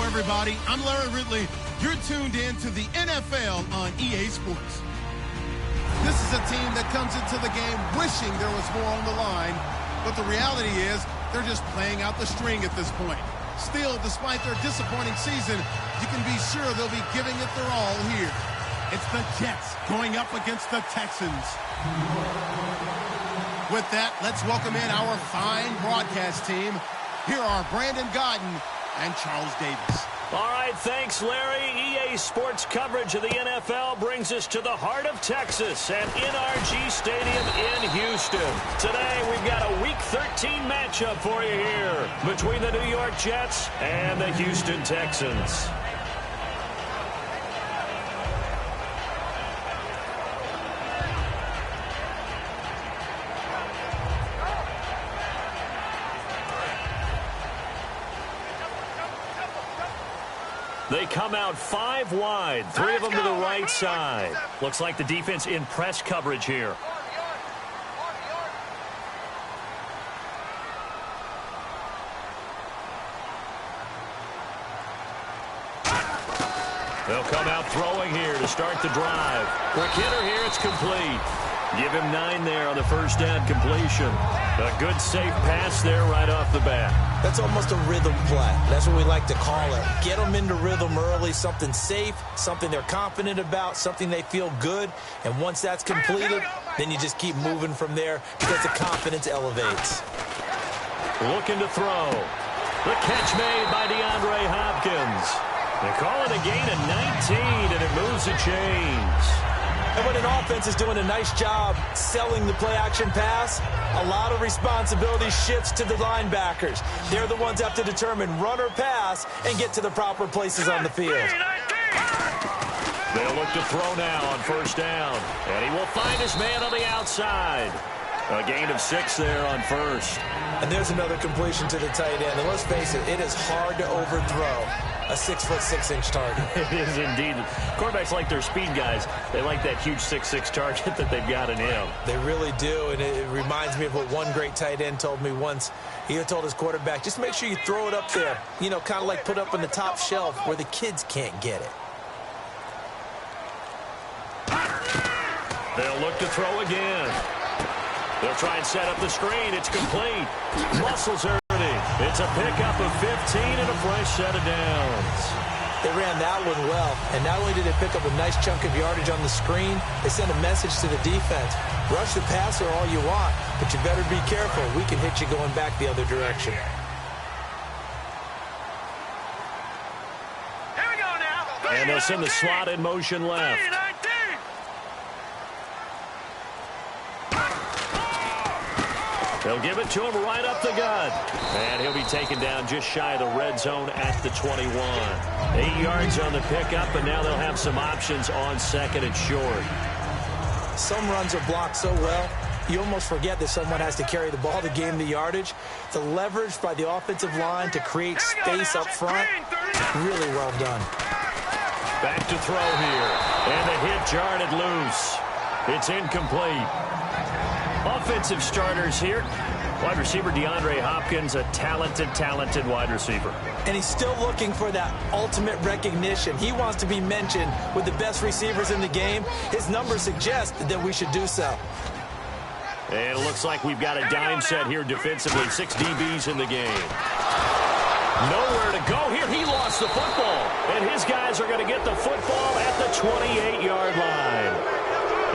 Everybody, I'm Larry Ridley. You're tuned in to the NFL on EA Sports. This is a team that comes into the game wishing there was more on the line, but the reality is they're just playing out the string at this point. Still, despite their disappointing season, you can be sure they'll be giving it their all here. It's the Jets going up against the Texans. With that, let's welcome in our fine broadcast team. Here are Brandon Godden and Charles Davis. All right, thanks, Larry. EA Sports coverage of the NFL brings us to the heart of Texas at NRG Stadium in Houston. Today, we've got a Week 13 matchup for you here between the New York Jets and the Houston Texans. They come out 5 wide, 3 of them to the right side. Looks like the defense in press coverage here. They'll come out throwing here to start the drive. Quick hitter here, it's complete. Give him 9 there on the first down completion. A good safe pass there right off the bat. That's almost a rhythm play. That's what we like to call it. Get them into rhythm early, something safe, something they're confident about, something they feel good. And once that's completed, then you just keep moving from there because the confidence elevates. Looking to throw. The catch made by DeAndre Hopkins. They call it a gain of 19, and it moves the chains. And when an offense is doing a nice job selling the play-action pass, a lot of responsibility shifts to the linebackers. They're the ones that have to determine run or pass and get to the proper places on the field. They'll look to throw now on first down. And he will find his man on the outside. A gain of 6 there on first. And there's another completion to the tight end. And let's face it, it is hard to overthrow a 6'6" target. It is indeed. Quarterbacks like their speed guys. They like that huge 6'6" target that they've got in him. They really do, and it reminds me of what one great tight end told me once. He told his quarterback, just make sure you throw it up there. You know, kind of like put up on the top shelf where the kids can't get it. They'll look to throw again. They'll try and set up the screen. It's complete. Muscles hurting. It's a pickup of 15 and a fresh set of downs. They ran that one well, and not only did they pick up a nice chunk of yardage on the screen, they sent a message to the defense. Rush the passer all you want, but you better be careful. We can hit you going back the other direction. Here we go now. And they'll send the slot in motion left. They'll give it to him right up the gut. And he'll be taken down just shy of the red zone at the 21. 8 yards on the pickup, and now they'll have some options on second and short. Some runs are blocked so well, you almost forget that someone has to carry the ball to gain the yardage. The leverage by the offensive line to create space up front, really well done. Back to throw here. And the hit jarred it loose. It's incomplete. Offensive starters here. Wide receiver DeAndre Hopkins, a talented wide receiver. And he's still looking for that ultimate recognition. He wants to be mentioned with the best receivers in the game. His numbers suggest that we should do so. And it looks like we've got a dime set here defensively. 6 DBs in the game. Nowhere to go here. He lost the football. And his guys are going to get the football at the 28-yard line.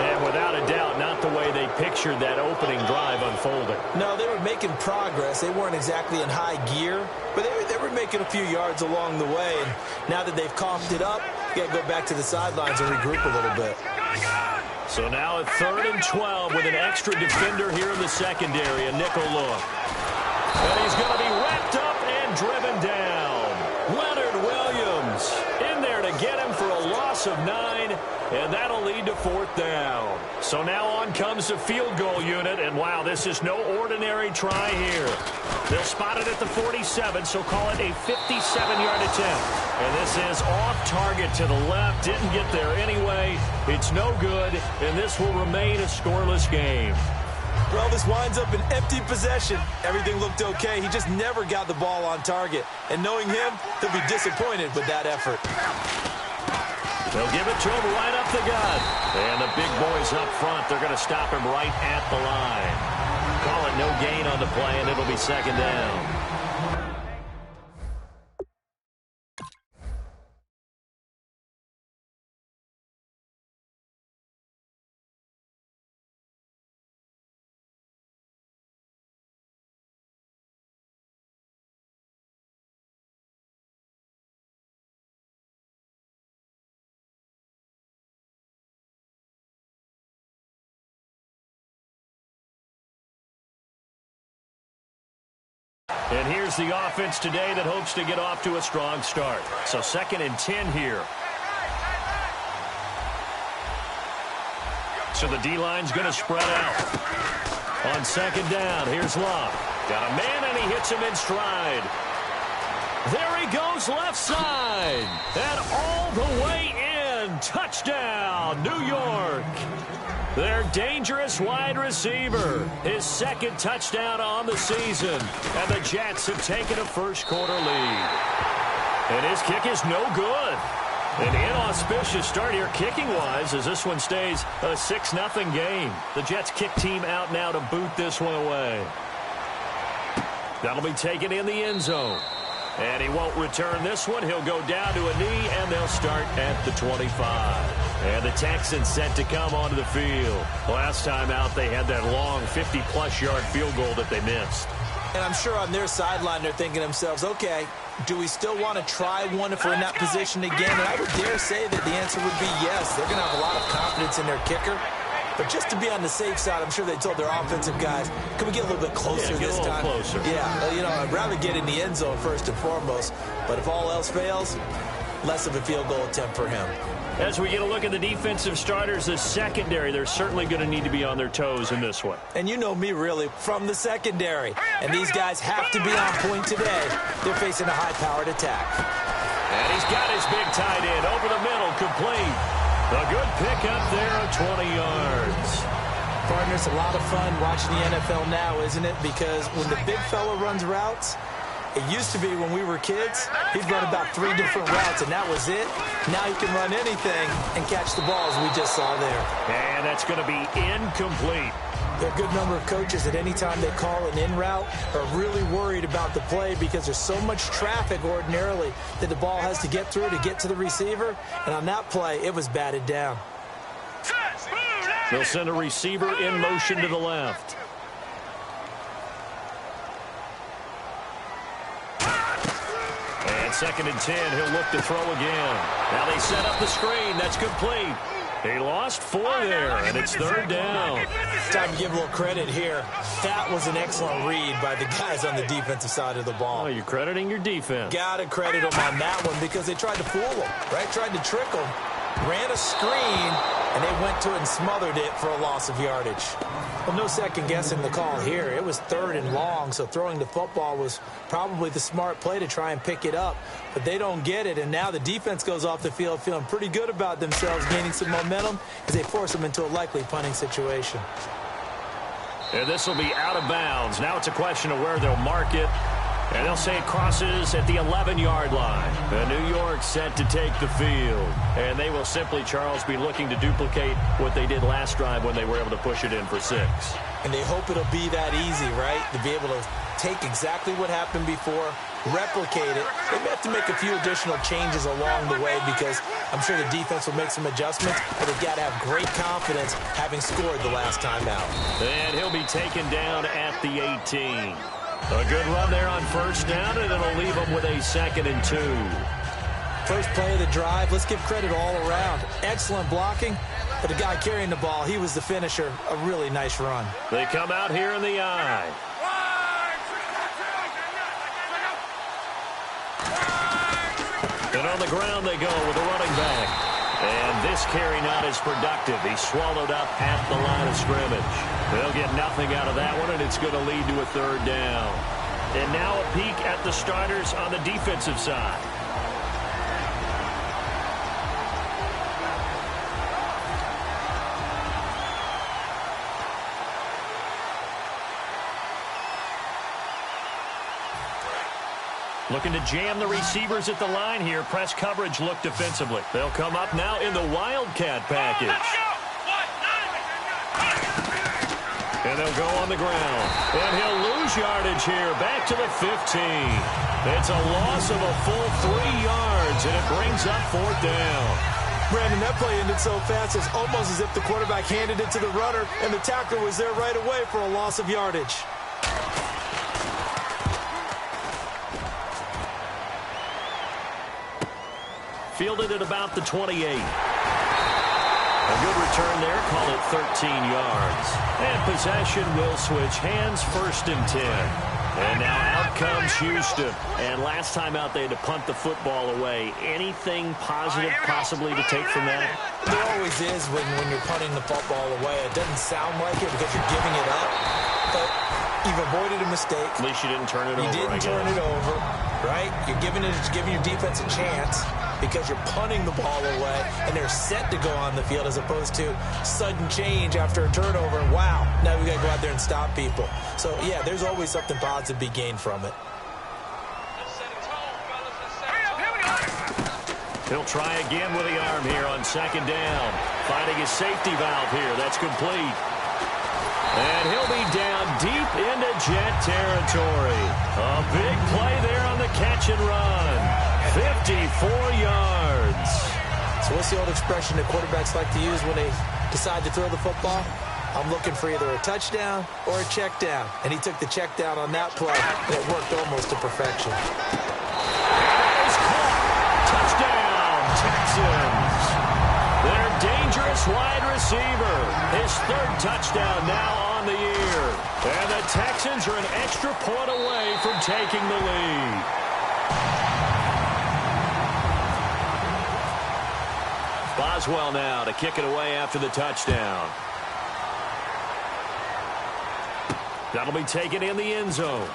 And without a doubt, not the way they pictured that opening drive unfolding. No, they were making progress. They weren't exactly in high gear, but they were making a few yards along the way. And now that they've coughed it up, you got to go back to the sidelines and regroup a little bit. So now a 3rd and 12 with an extra defender here in the secondary, a nickel look. And he's going to be wrapped up and driven down. Leonard Williams in there to get him for a loss of 9. And that'll lead to 4th down. So now on comes the field goal unit, and wow, this is no ordinary try here. They'll spot it at the 47, so call it a 57-yard attempt. And this is off target to the left, didn't get there anyway. It's no good, and this will remain a scoreless game. Well, this winds up an empty possession. Everything looked okay. He just never got the ball on target. And knowing him, he'll be disappointed with that effort. They'll give it to him right up the gut. And the big boys up front, they're going to stop him right at the line. Call it no gain on the play, and it'll be second down. And here's the offense today that hopes to get off to a strong start. So 2nd and 10 here. So the D-line's going to spread out. On 2nd down, here's Love. Got a man, and he hits him in stride. There he goes left side. And all the way in. Touchdown, New York. Their dangerous wide receiver. His 2nd touchdown on the season. And the Jets have taken a first-quarter lead. And his kick is no good. An inauspicious start here kicking-wise as this one stays a 6-0 game. The Jets kick team out now to boot this one away. That'll be taken in the end zone. And he won't return this one. He'll go down to a knee, and they'll start at the 25. And the Texans set to come onto the field. Last time out, they had that long 50-plus yard field goal that they missed. And I'm sure on their sideline, they're thinking to themselves, okay, do we still want to try one if we're in that position again? And I would dare say that the answer would be yes. They're going to have a lot of confidence in their kicker. But just to be on the safe side, I'm sure they told their offensive guys, can we get a little bit closer this time? Closer. Yeah, you know, I'd rather get in the end zone first and foremost. But if all else fails, less of a field goal attempt for him. As we get a look at the defensive starters, the secondary, they're certainly going to need to be on their toes in this one. And you know me, really, from the secondary. And these guys have to be on point today. They're facing a high-powered attack. And he's got his big tight end over the middle, complete. A good pickup there of 20 yards. Partner, it's a lot of fun watching the NFL now, isn't it? Because when the big fella runs routes, it used to be when we were kids, he'd run about 3 different routes, and that was it. Now he can run anything and catch the ball, as we just saw there. And that's going to be incomplete. There are a good number of coaches at any time they call an in route are really worried about the play because there's so much traffic ordinarily that the ball has to get through to get to the receiver. And on that play, it was batted down. They'll send a receiver in motion to the left. And 2nd and 10, he'll look to throw again. Now they set up the screen. That's complete. He lost 4 there, and it's 3rd down. Time to give a little credit here. That was an excellent read by the guys on the defensive side of the ball. Oh, you're crediting your defense. Got to credit them on that one because they tried to fool them, right? Tried to trick them. Ran a screen, and they went to it and smothered it for a loss of yardage. Well, no second guessing the call here. It was 3rd and long, so throwing the football was probably the smart play to try and pick it up. But they don't get it, and now the defense goes off the field feeling pretty good about themselves, gaining some momentum as they force them into a likely punting situation. And this will be out of bounds. Now it's a question of where they'll mark it. And they'll say it crosses at the 11-yard line. And New York set to take the field. And they will simply, Charles, be looking to duplicate what they did last drive when they were able to push it in for 6. And they hope it'll be that easy, right? To be able to take exactly what happened before, replicate it. They may have to make a few additional changes along the way because I'm sure the defense will make some adjustments, but they've got to have great confidence having scored the last time out. And he'll be taken down at the 18. A good run there on 1st down, and it'll leave them with a 2nd and 2. First play of the drive, let's give credit all around. Excellent blocking, but the guy carrying the ball, he was the finisher. A really nice run. They come out here in the eye. And on the ground they go with the running back. And this carry not as productive. He swallowed up at the line of scrimmage. They'll get nothing out of that one, and it's going to lead to a third down. And now a peek at the starters on the defensive side. Looking to jam the receivers at the line here. Press coverage look defensively. They'll come up now in the Wildcat package. And they'll go on the ground. And he'll lose yardage here. Back to the 15. It's a loss of a full 3 yards, and it brings up fourth down. Brandon, that play ended so fast, it's almost as if the quarterback handed it to the runner, and the tackler was there right away for a loss of yardage. Fielded at about the 28. A good return there. Call it 13 yards. And possession will switch hands, 1st and 10. And now out comes Houston. And last time out they had to punt the football away. Anything positive possibly to take from that? There always is when you're punting the football away. It doesn't sound like it because you're giving it up. But you've avoided a mistake. At least you didn't turn it over. You didn't turn it over, right? You're giving your defense a chance, because you're punting the ball away and they're set to go on the field as opposed to sudden change after a turnover. And wow, now we got to go out there and stop people. So, yeah, there's always something positive to be gained from it. He'll try again with the arm here on 2nd down. Finding his safety valve here. That's complete. And he'll be down deep into Jet territory. A big play there on the catch and run. 54 yards. So what's the old expression that quarterbacks like to use when they decide to throw the football? I'm looking for either a touchdown or a check down. And he took the check down on that play, and it worked almost to perfection. He's caught. Touchdown, Texans. Their dangerous wide receiver. His 3rd touchdown now on the year. And the Texans are an extra point away from taking the lead. Boswell now to kick it away after the touchdown. That'll be taken in the end zone.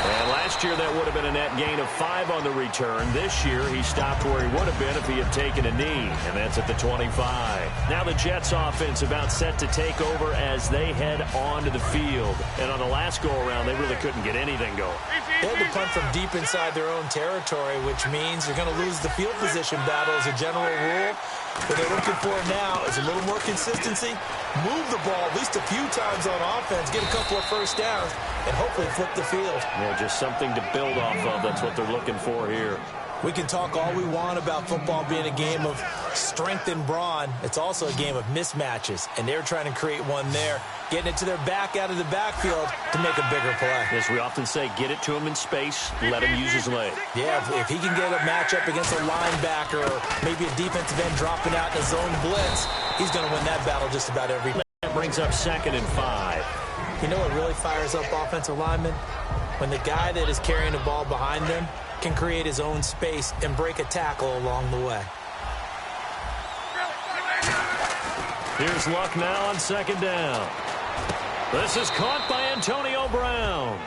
And last year that would have been a net gain of 5 on the return. This year he stopped where he would have been if he had taken a knee, and that's at the 25. Now the Jets offense about set to take over as they head onto the field. And on the last go-around, they really couldn't get anything going. They had to punt from deep inside their own territory, which means you're going to lose the field position battle as a general rule. What they're looking for now is a little more consistency, move the ball at least a few times on offense, get a couple of first downs, and hopefully flip the field. Yeah, just something to build off of. That's what they're looking for here. We can talk all we want about football being a game of strength and brawn. It's also a game of mismatches, and they're trying to create one there, getting it to their back out of the backfield to make a bigger play. As we often say, get it to him in space, let him use his leg. Yeah, if he can get a matchup against a linebacker or maybe a defensive end dropping out in a zone blitz, he's going to win that battle just about every time. That brings up 2nd and 5. You know what really fires up offensive linemen? When the guy that is carrying the ball behind them can create his own space and break a tackle along the way. Here's Luck now on 2nd down. This is caught by Antonio Brown.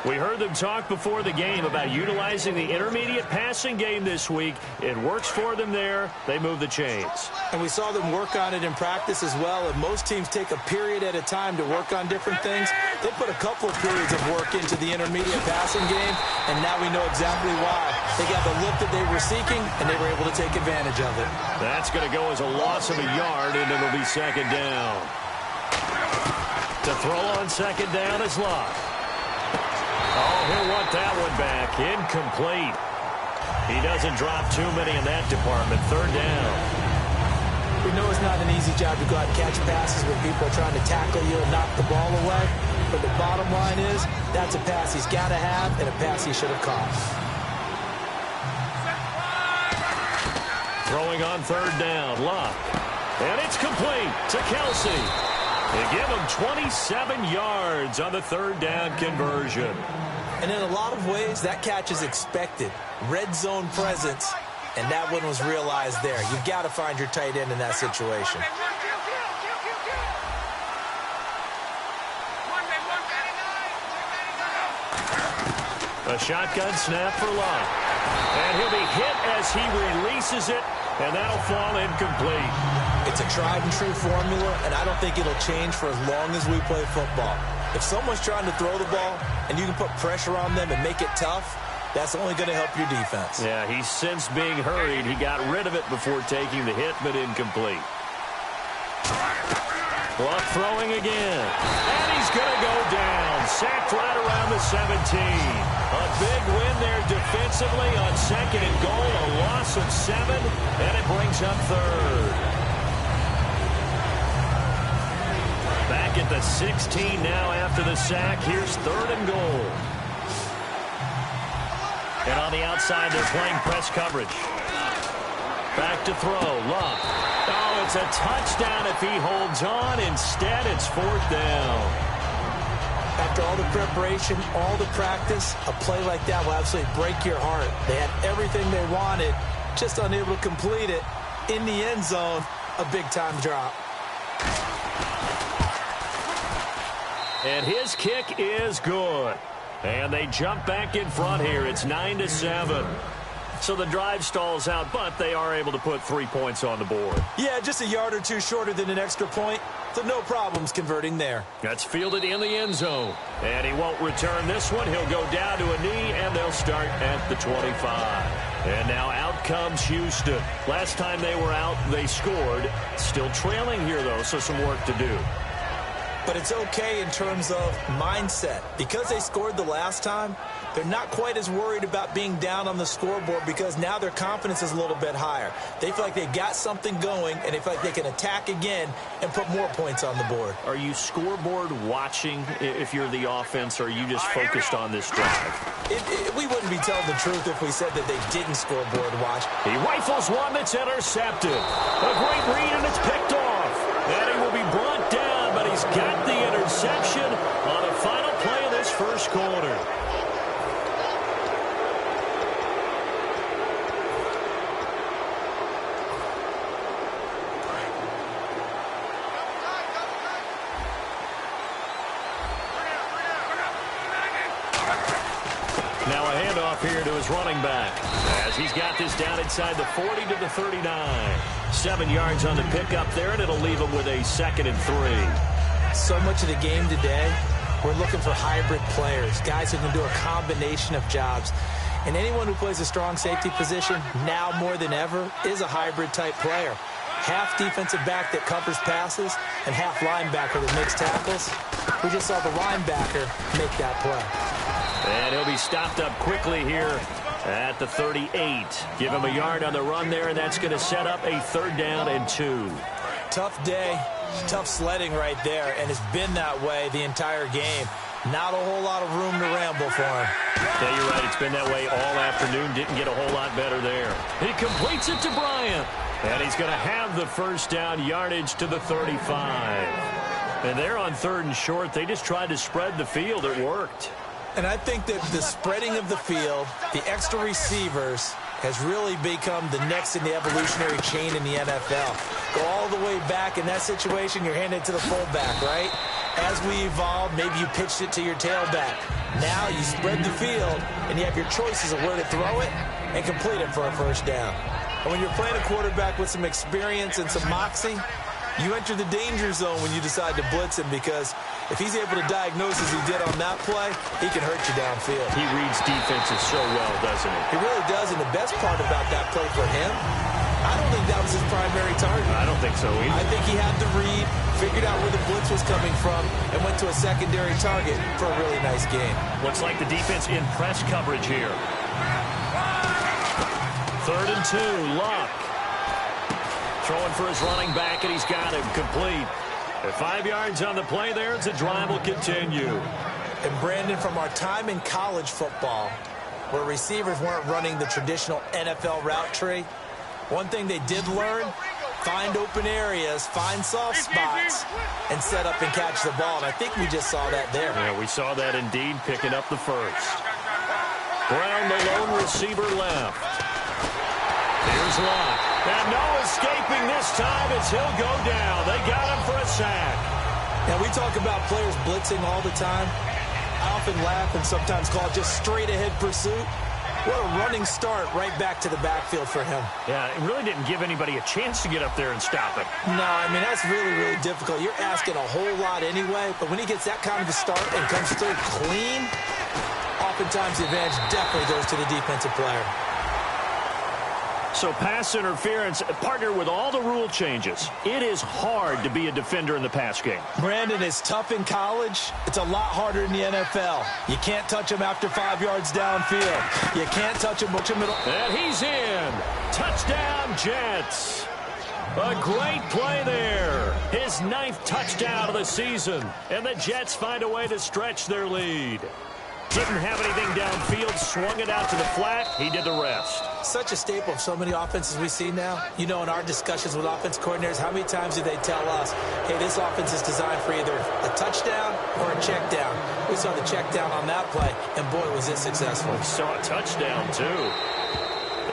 We heard them talk before the game about utilizing the intermediate passing game this week. It works for them there. They move the chains. And we saw them work on it in practice as well. And most teams take a period at a time to work on different things. They put a couple of periods of work into the intermediate passing game, and now we know exactly why. They got the look that they were seeking, and they were able to take advantage of it. That's going to go as a loss of a yard, and it'll be 2nd down. To throw on 2nd down is Luck. Oh, he'll want that one back. Incomplete. He doesn't drop too many in that department. 3rd down. We know it's not an easy job to go out and catch passes when people are trying to tackle you and knock the ball away. But the bottom line is, that's a pass he's got to have and a pass he should have caught. Throwing on 3rd down, Luck. And it's complete to Kelsey. They give him 27 yards on the 3rd down conversion. And in a lot of ways, that catch is expected. Red zone presence. and that one was realized there. You've got to find your tight end in that situation. A shotgun snap for Love. And he'll be hit as he releases it, and that'll fall incomplete. It's a tried-and-true formula, and I don't think it'll change for as long as we play football. If someone's trying to throw the ball and you can put pressure on them and make it tough, that's only going to help your defense. Yeah, he's since being hurried. He got rid of it before taking the hit, but incomplete. Luck throwing again. And he's going to go down. Sacked right around the 17. A big win there defensively on 2nd and goal. A loss of 7, and it brings up 3rd. Back at the 16 now after the sack. Here's 3rd and goal. And on the outside, they're playing press coverage. Back to throw. Love. Oh, it's a touchdown if he holds on. Instead, it's 4th down. After all the preparation, all the practice, a play like that will absolutely break your heart. They had everything they wanted, just unable to complete it. In the end zone, a big-time drop. And his kick is good. And they jump back in front here. It's 9-7. So the drive stalls out, but they are able to put 3 points on the board. Yeah, just a yard or two shorter than an extra point, so no problems converting there. That's fielded in the end zone. And he won't return this one. He'll go down to a knee, and they'll start at the 25. And now out comes Houston. Last time they were out, they scored. Still trailing here, though, so some work to do. But it's okay in terms of mindset. Because they scored the last time, they're not quite as worried about being down on the scoreboard because now their confidence is a little bit higher. They feel like they've got something going, and they feel like they can attack again and put more points on the board. Are you scoreboard watching if you're the offense, or are you just focused on this drive? We wouldn't be telling the truth if we said that they didn't scoreboard watch. He rifles one that's intercepted. A great read, and it's picked off. And he will be brought down, but he's got the interception on the final play of this first quarter. Now a handoff here to his running back as he's got this down inside the 40 to the 39. 7 yards on the pickup there, and it'll leave him with a 2nd and 3. So much of the game today, we're looking for hybrid players, guys who can do a combination of jobs. And anyone who plays a strong safety position, now more than ever, is a hybrid-type player. Half defensive back that covers passes and half linebacker that makes tackles. We just saw the linebacker make that play. And he'll be stopped up quickly here at the 38. Give him a yard on the run there, and that's going to set up a 3rd down and 2. Tough day, tough sledding right there, and it's been that way the entire game. Not a whole lot of room to ramble for him. Yeah, you're right. It's been that way all afternoon. Didn't get a whole lot better there. He completes it to Bryant, and he's going to have the first down yardage to the 35. And they're on 3rd and short. They just tried to spread the field. It worked. And I think that the spreading of the field, the extra receivers, has really become the next in the evolutionary chain in the NFL. Go all the way back in that situation, you're handed it to the fullback, right? As we evolved, maybe you pitched it to your tailback. Now you spread the field, and you have your choices of where to throw it and complete it for a first down. And when you're playing a quarterback with some experience and some moxie, you enter the danger zone when you decide to blitz him, because if he's able to diagnose as he did on that play, he can hurt you downfield. He reads defenses so well, doesn't he? He really does, and the best part about that play for him, I don't think that was his primary target. I don't think so either. I think he had the read, figured out where the blitz was coming from, and went to a secondary target for a really nice game. Looks like the defense in press coverage here. 3rd and 2, Luck. Throwing for his running back, and he's got him complete. At 5 yards on the play there, the drive will continue. And Brandon, from our time in college football, where receivers weren't running the traditional NFL route tree, one thing they did learn, find open areas, find soft spots, and set up and catch the ball. And I think we just saw that there. Yeah, we saw that indeed, picking up the first. Brown, the lone receiver left. Here's Luck. And no escaping this time as he'll go down. They got him for a sack. Now, we talk about players blitzing all the time. I often laugh and sometimes call it just straight-ahead pursuit. What a running start right back to the backfield for him. Yeah, it really didn't give anybody a chance to get up there and stop it. No, I mean, that's really, really difficult. You're asking a whole lot anyway, but when he gets that kind of a start and comes through clean, oftentimes the advantage definitely goes to the defensive player. So pass interference, partner with all the rule changes. It is hard to be a defender in the pass game. Brandon, is tough in college. It's a lot harder in the NFL. You can't touch him after 5 yards downfield. You can't touch him. And he's in. Touchdown, Jets. A great play there. His 9th touchdown of the season. And the Jets find a way to stretch their lead. Didn't have anything downfield, swung it out to the flat. He did the rest. Such a staple of so many offenses we see now. You know, in our discussions with offense coordinators, how many times do they tell us, hey, this offense is designed for either a touchdown or a check down. We saw the check down on that play, and boy, was it successful. We saw a touchdown, too.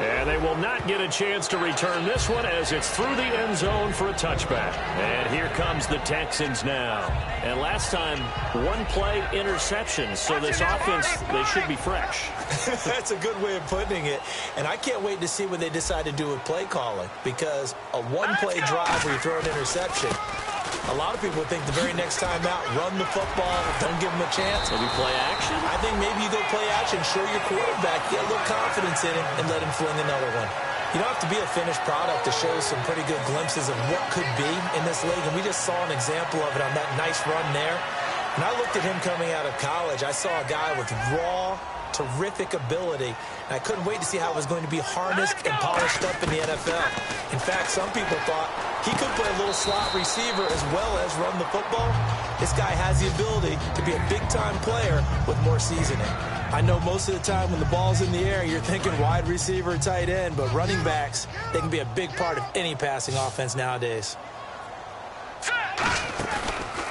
And they will not get a chance to return this one as it's through the end zone for a touchback. And here comes the Texans now. And last time, one play interception. So this offense, they should be fresh. That's a good way of putting it. And I can't wait to see what they decide to do with play calling. Because a one-play drive where you throw an interception, a lot of people think the very next time out, run the football, don't give them a chance. Maybe play action? I think maybe you go play action, show your quarterback, get a little confidence in him, and let him fling another one. You don't have to be a finished product to show some pretty good glimpses of what could be in this league, and we just saw an example of it on that nice run there. When I looked at him coming out of college, I saw a guy with raw, terrific ability, and I couldn't wait to see how it was going to be harnessed and polished up in the NFL. In fact, some people thought he could play a little slot receiver as well as run the football. This guy has the ability to be a big-time player with more seasoning. I know most of the time when the ball's in the air, you're thinking wide receiver, tight end, but running backs, they can be a big part of any passing offense nowadays.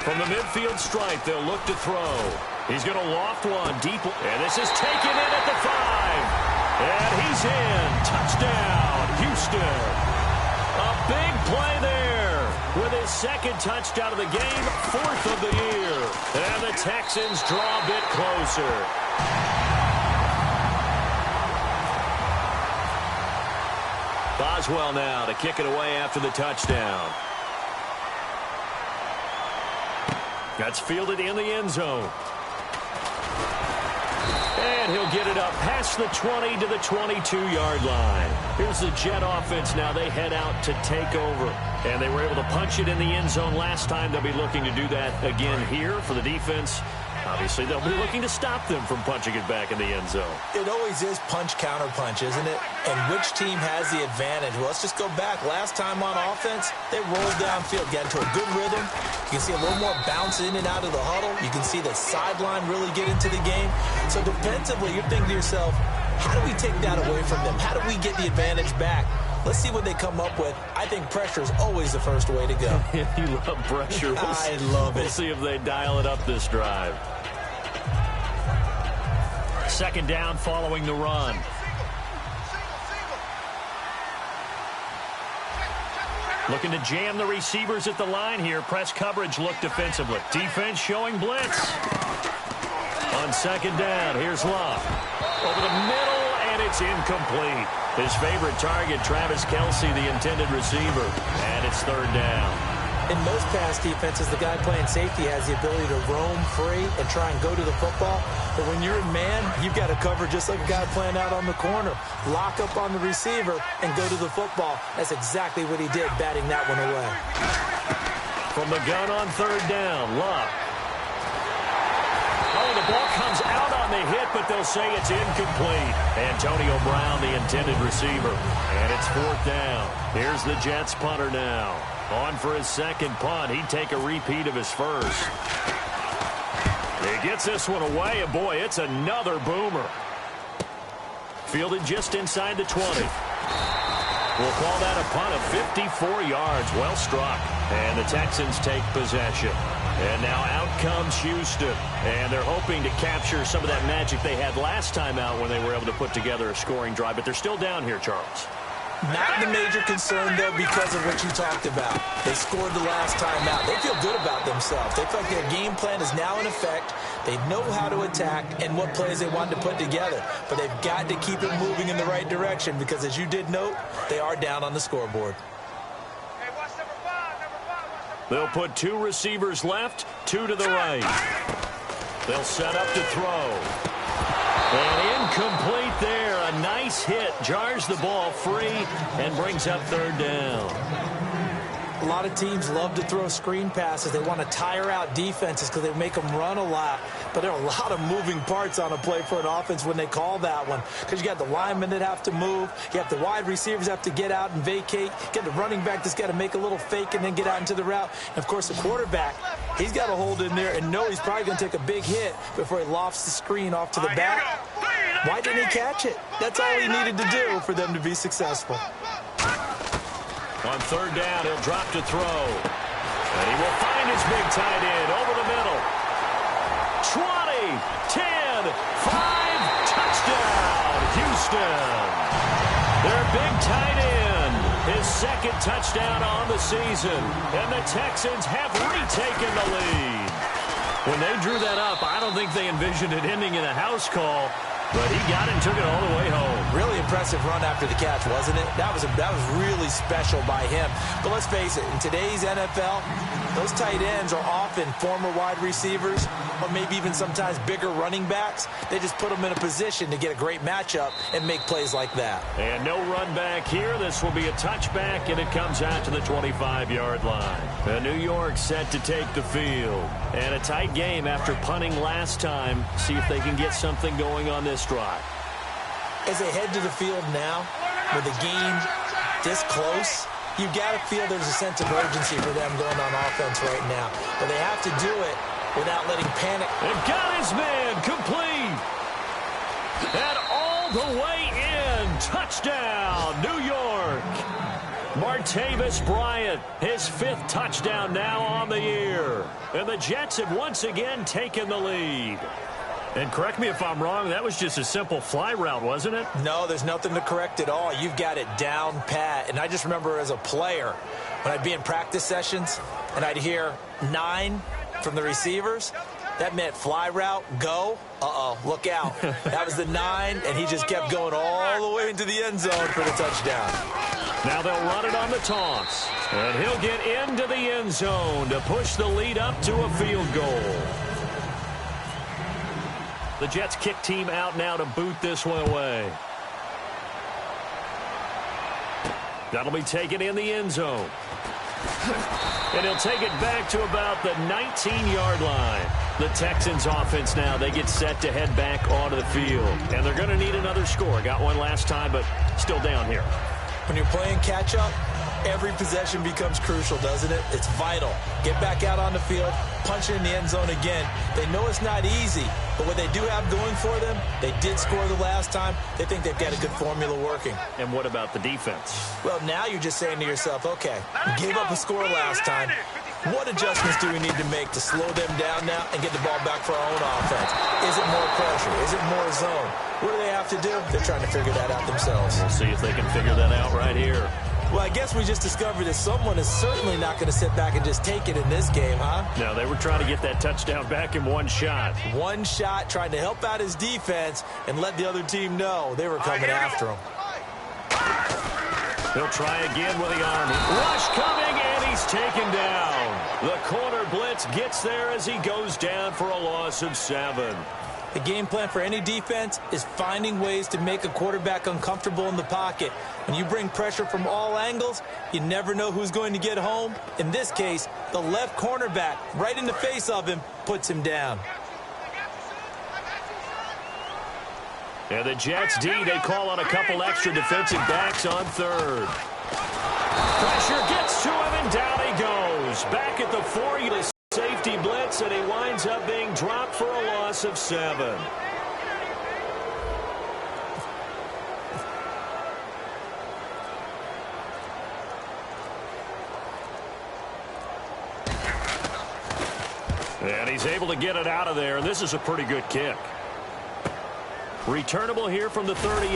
From the midfield stripe, they'll look to throw. He's going to loft one deep, and this is taken in at the 5. And he's in. Touchdown, Houston. A big play there with his 2nd touchdown of the game, 4th of the year. And the Texans draw a bit closer. Boswell now to kick it away after the touchdown. That's fielded in the end zone. And he'll get it up past the 20 to the 22-yard line. Here's the Jet offense now. They head out to take over. And they were able to punch it in the end zone last time. They'll be looking to do that again here for the defense. Obviously, they'll be looking to stop them from punching it back in the end zone. It always is punch-counter-punch, isn't it? And which team has the advantage? Well, let's just go back. Last time on offense, they rolled downfield, got into a good rhythm. You can see a little more bounce in and out of the huddle. You can see the sideline really get into the game. So defensively, you're thinking to yourself, how do we take that away from them? How do we get the advantage back? Let's see what they come up with. I think pressure is always the first way to go. You love pressure. I love it. We'll see if they dial it up this drive. 2nd down following the run. Looking to jam the receivers at the line here. Press coverage look defensively. Defense showing blitz. On 2nd down, here's Luck. Over the middle, and it's incomplete. His favorite target, Travis Kelce, the intended receiver. And it's 3rd down. In most pass defenses, the guy playing safety has the ability to roam free and try and go to the football. But when you're in man, you've got to cover just like a guy playing out on the corner. Lock up on the receiver and go to the football. That's exactly what he did, batting that one away. From the gun on 3rd down, Luck. Oh, the ball comes out on the hit, but they'll say it's incomplete. Antonio Brown, the intended receiver. And it's 4th down. Here's the Jets punter now. On for his 2nd punt. He'd take a repeat of his 1st. He gets this one away, and boy, it's another boomer. Fielded just inside the 20. We'll call that a punt of 54 yards. Well struck. And the Texans take possession. And now out comes Houston. And they're hoping to capture some of that magic they had last time out when they were able to put together a scoring drive. But they're still down here, Charles. Not the major concern, though, because of what you talked about. They scored the last time out. They feel good about themselves. They feel like their game plan is now in effect. They know how to attack and what plays they want to put together. But they've got to keep it moving in the right direction because, as you did note, they are down on the scoreboard. They'll put 2 receivers left, 2 to the right. They'll set up to throw. And incomplete there. A nice hit. Jars the ball free and brings up 3rd down. A lot of teams love to throw screen passes. They want to tire out defenses because they make them run a lot. But there are a lot of moving parts on a play for an offense when they call that one. Because you got the linemen that have to move. You have the wide receivers have to get out and vacate. You get the running back that's got to make a little fake and then get out into the route. And, of course, the quarterback, he's got to hold in there and know he's probably going to take a big hit before he lofts the screen off to the back. Why didn't he catch it? That's all he needed to do for them to be successful. On 3rd down, he'll drop to throw. And he will find his big tight end over the middle. 20, 10, 5, touchdown, Houston. Their big tight end, his 2nd touchdown on the season. And the Texans have retaken the lead. When they drew that up, I don't think they envisioned it ending in a house call. But he got it and took it all the way home. Really impressive run after the catch, wasn't it? That was really special by him. But let's face it, in today's NFL, those tight ends are often former wide receivers or maybe even sometimes bigger running backs. They just put them in a position to get a great matchup and make plays like that. And no run back here. This will be a touchback, and it comes out to the 25-yard line. And New York set to take the field. And a tight game after punting last time. See if they can get something going on this drive. As they head to the field now, with the game this close, you've got to feel there's a sense of urgency for them going on offense right now. But they have to do it without letting panic. And got his man complete. And all the way in. Touchdown, New York. Martavis Bryant, his 5th touchdown now on the year. And the Jets have once again taken the lead. And correct me if I'm wrong, that was just a simple fly route, wasn't it? No, there's nothing to correct at all. You've got it down pat. And I just remember as a player, when I'd be in practice sessions and I'd hear 9 from the receivers, that meant fly route, go, look out. That was the 9, and he just kept going all the way into the end zone for the touchdown. Now they'll run it on the toss. And he'll get into the end zone to push the lead up to a field goal. The Jets kick team out now to boot this one away. That'll be taken in the end zone. And he'll take it back to about the 19-yard line. The Texans offense now, they get set to head back onto the field. And they're going to need another score. Got one last time, but still down here. When you're playing catch-up, every possession becomes crucial, doesn't it? It's vital. Get back out on the field, punch it in the end zone again. They know it's not easy, but what they do have going for them, they did score the last time. They think they've got a good formula working. And what about the defense? Well, now you're just saying to yourself, okay, we gave up a score last time. What adjustments do we need to make to slow them down now and get the ball back for our own offense? Is it more pressure? Is it more zone? What do they have to do? They're trying to figure that out themselves. We'll see if they can figure that out right here. Well, I guess we just discovered that someone is certainly not going to sit back and just take it in this game, huh? No, they were trying to get that touchdown back in one shot. One shot, trying to help out his defense and let the other team know they were coming after him. He'll try again with the arm. Rush coming, and he's taken down. The corner blitz gets there as he goes down for a loss of 7. The game plan for any defense is finding ways to make a quarterback uncomfortable in the pocket. When you bring pressure from all angles, you never know who's going to get home. In this case, the left cornerback, right in the face of him, puts him down. And the Jets D, they call on a couple extra defensive backs on 3rd. Pressure gets to him, and down he goes. Back at the 40, the safety blitz, and he winds up being dropped for a loss of 7. And he's able to get it out of there, and this is a pretty good kick. Returnable here from the 38.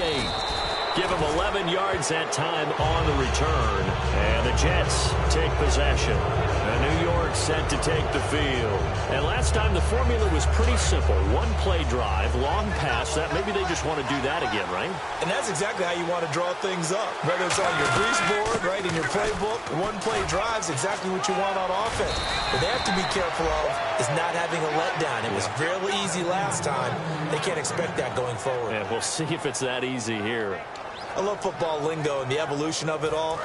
Give him 11 yards that time on the return. And the Jets take possession. And New York set to take the field. And last time the formula was pretty simple. One-play drive, long pass. That maybe they just want to do that again, right? And that's exactly how you want to draw things up. Whether it's on your grease board, right, in your playbook, one-play drive is exactly what you want on offense. What they have to be careful of is not having a letdown. It was fairly easy last time. They can't expect that going forward. Yeah, we'll see if it's that easy here. I love football lingo and the evolution of it all.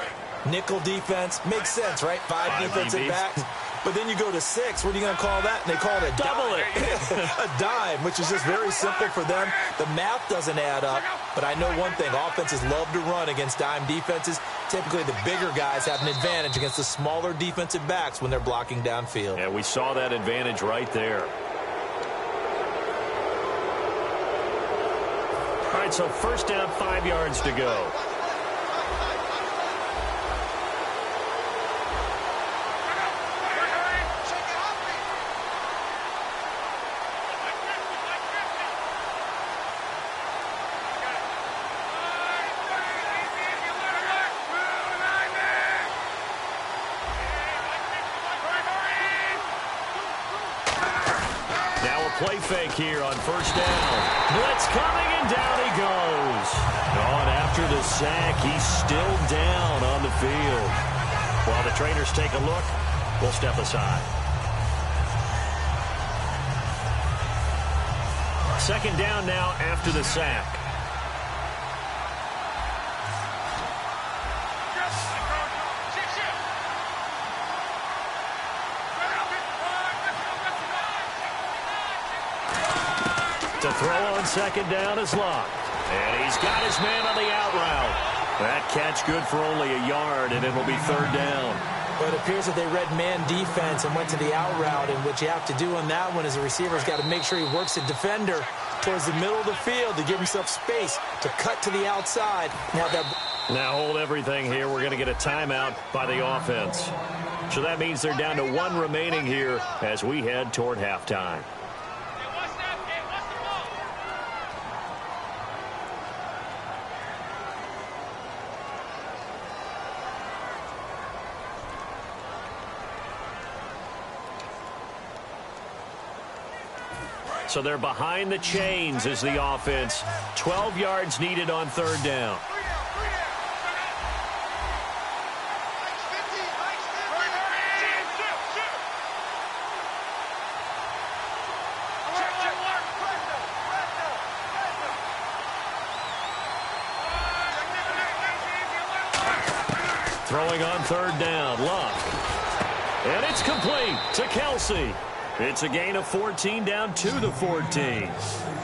Nickel defense makes sense, right? Five defensive backs. But then you go to 6. What are you going to call that? And they call it a double dime. A dime, which is just very simple for them. The math doesn't add up. But I know one thing. Offenses love to run against dime defenses. Typically, the bigger guys have an advantage against the smaller defensive backs when they're blocking downfield. Yeah, we saw that advantage right there. All right, so first down, 5 yards to go. Play fake here on first down. Blitz coming, and down he goes. On after the sack, he's still down on the field. While the trainers take a look, we'll step aside. Second down now after the sack. To throw on second down is locked. And he's got his man on the out route. That catch good for only a yard, and it'll be third down. But it appears that they read man defense and went to the out route. And what you have to do on that one is the receiver's got to make sure he works the defender towards the middle of the field to give himself space to cut to the outside. Now hold everything here. We're going to get a timeout by the offense. So that means they're down to 1 remaining here as we head toward halftime. So they're behind the chains as the offense. 12 yards needed on third down. Throwing on third down, Luck. And it's complete to Kelsey. It's a gain of 14 down to the 14.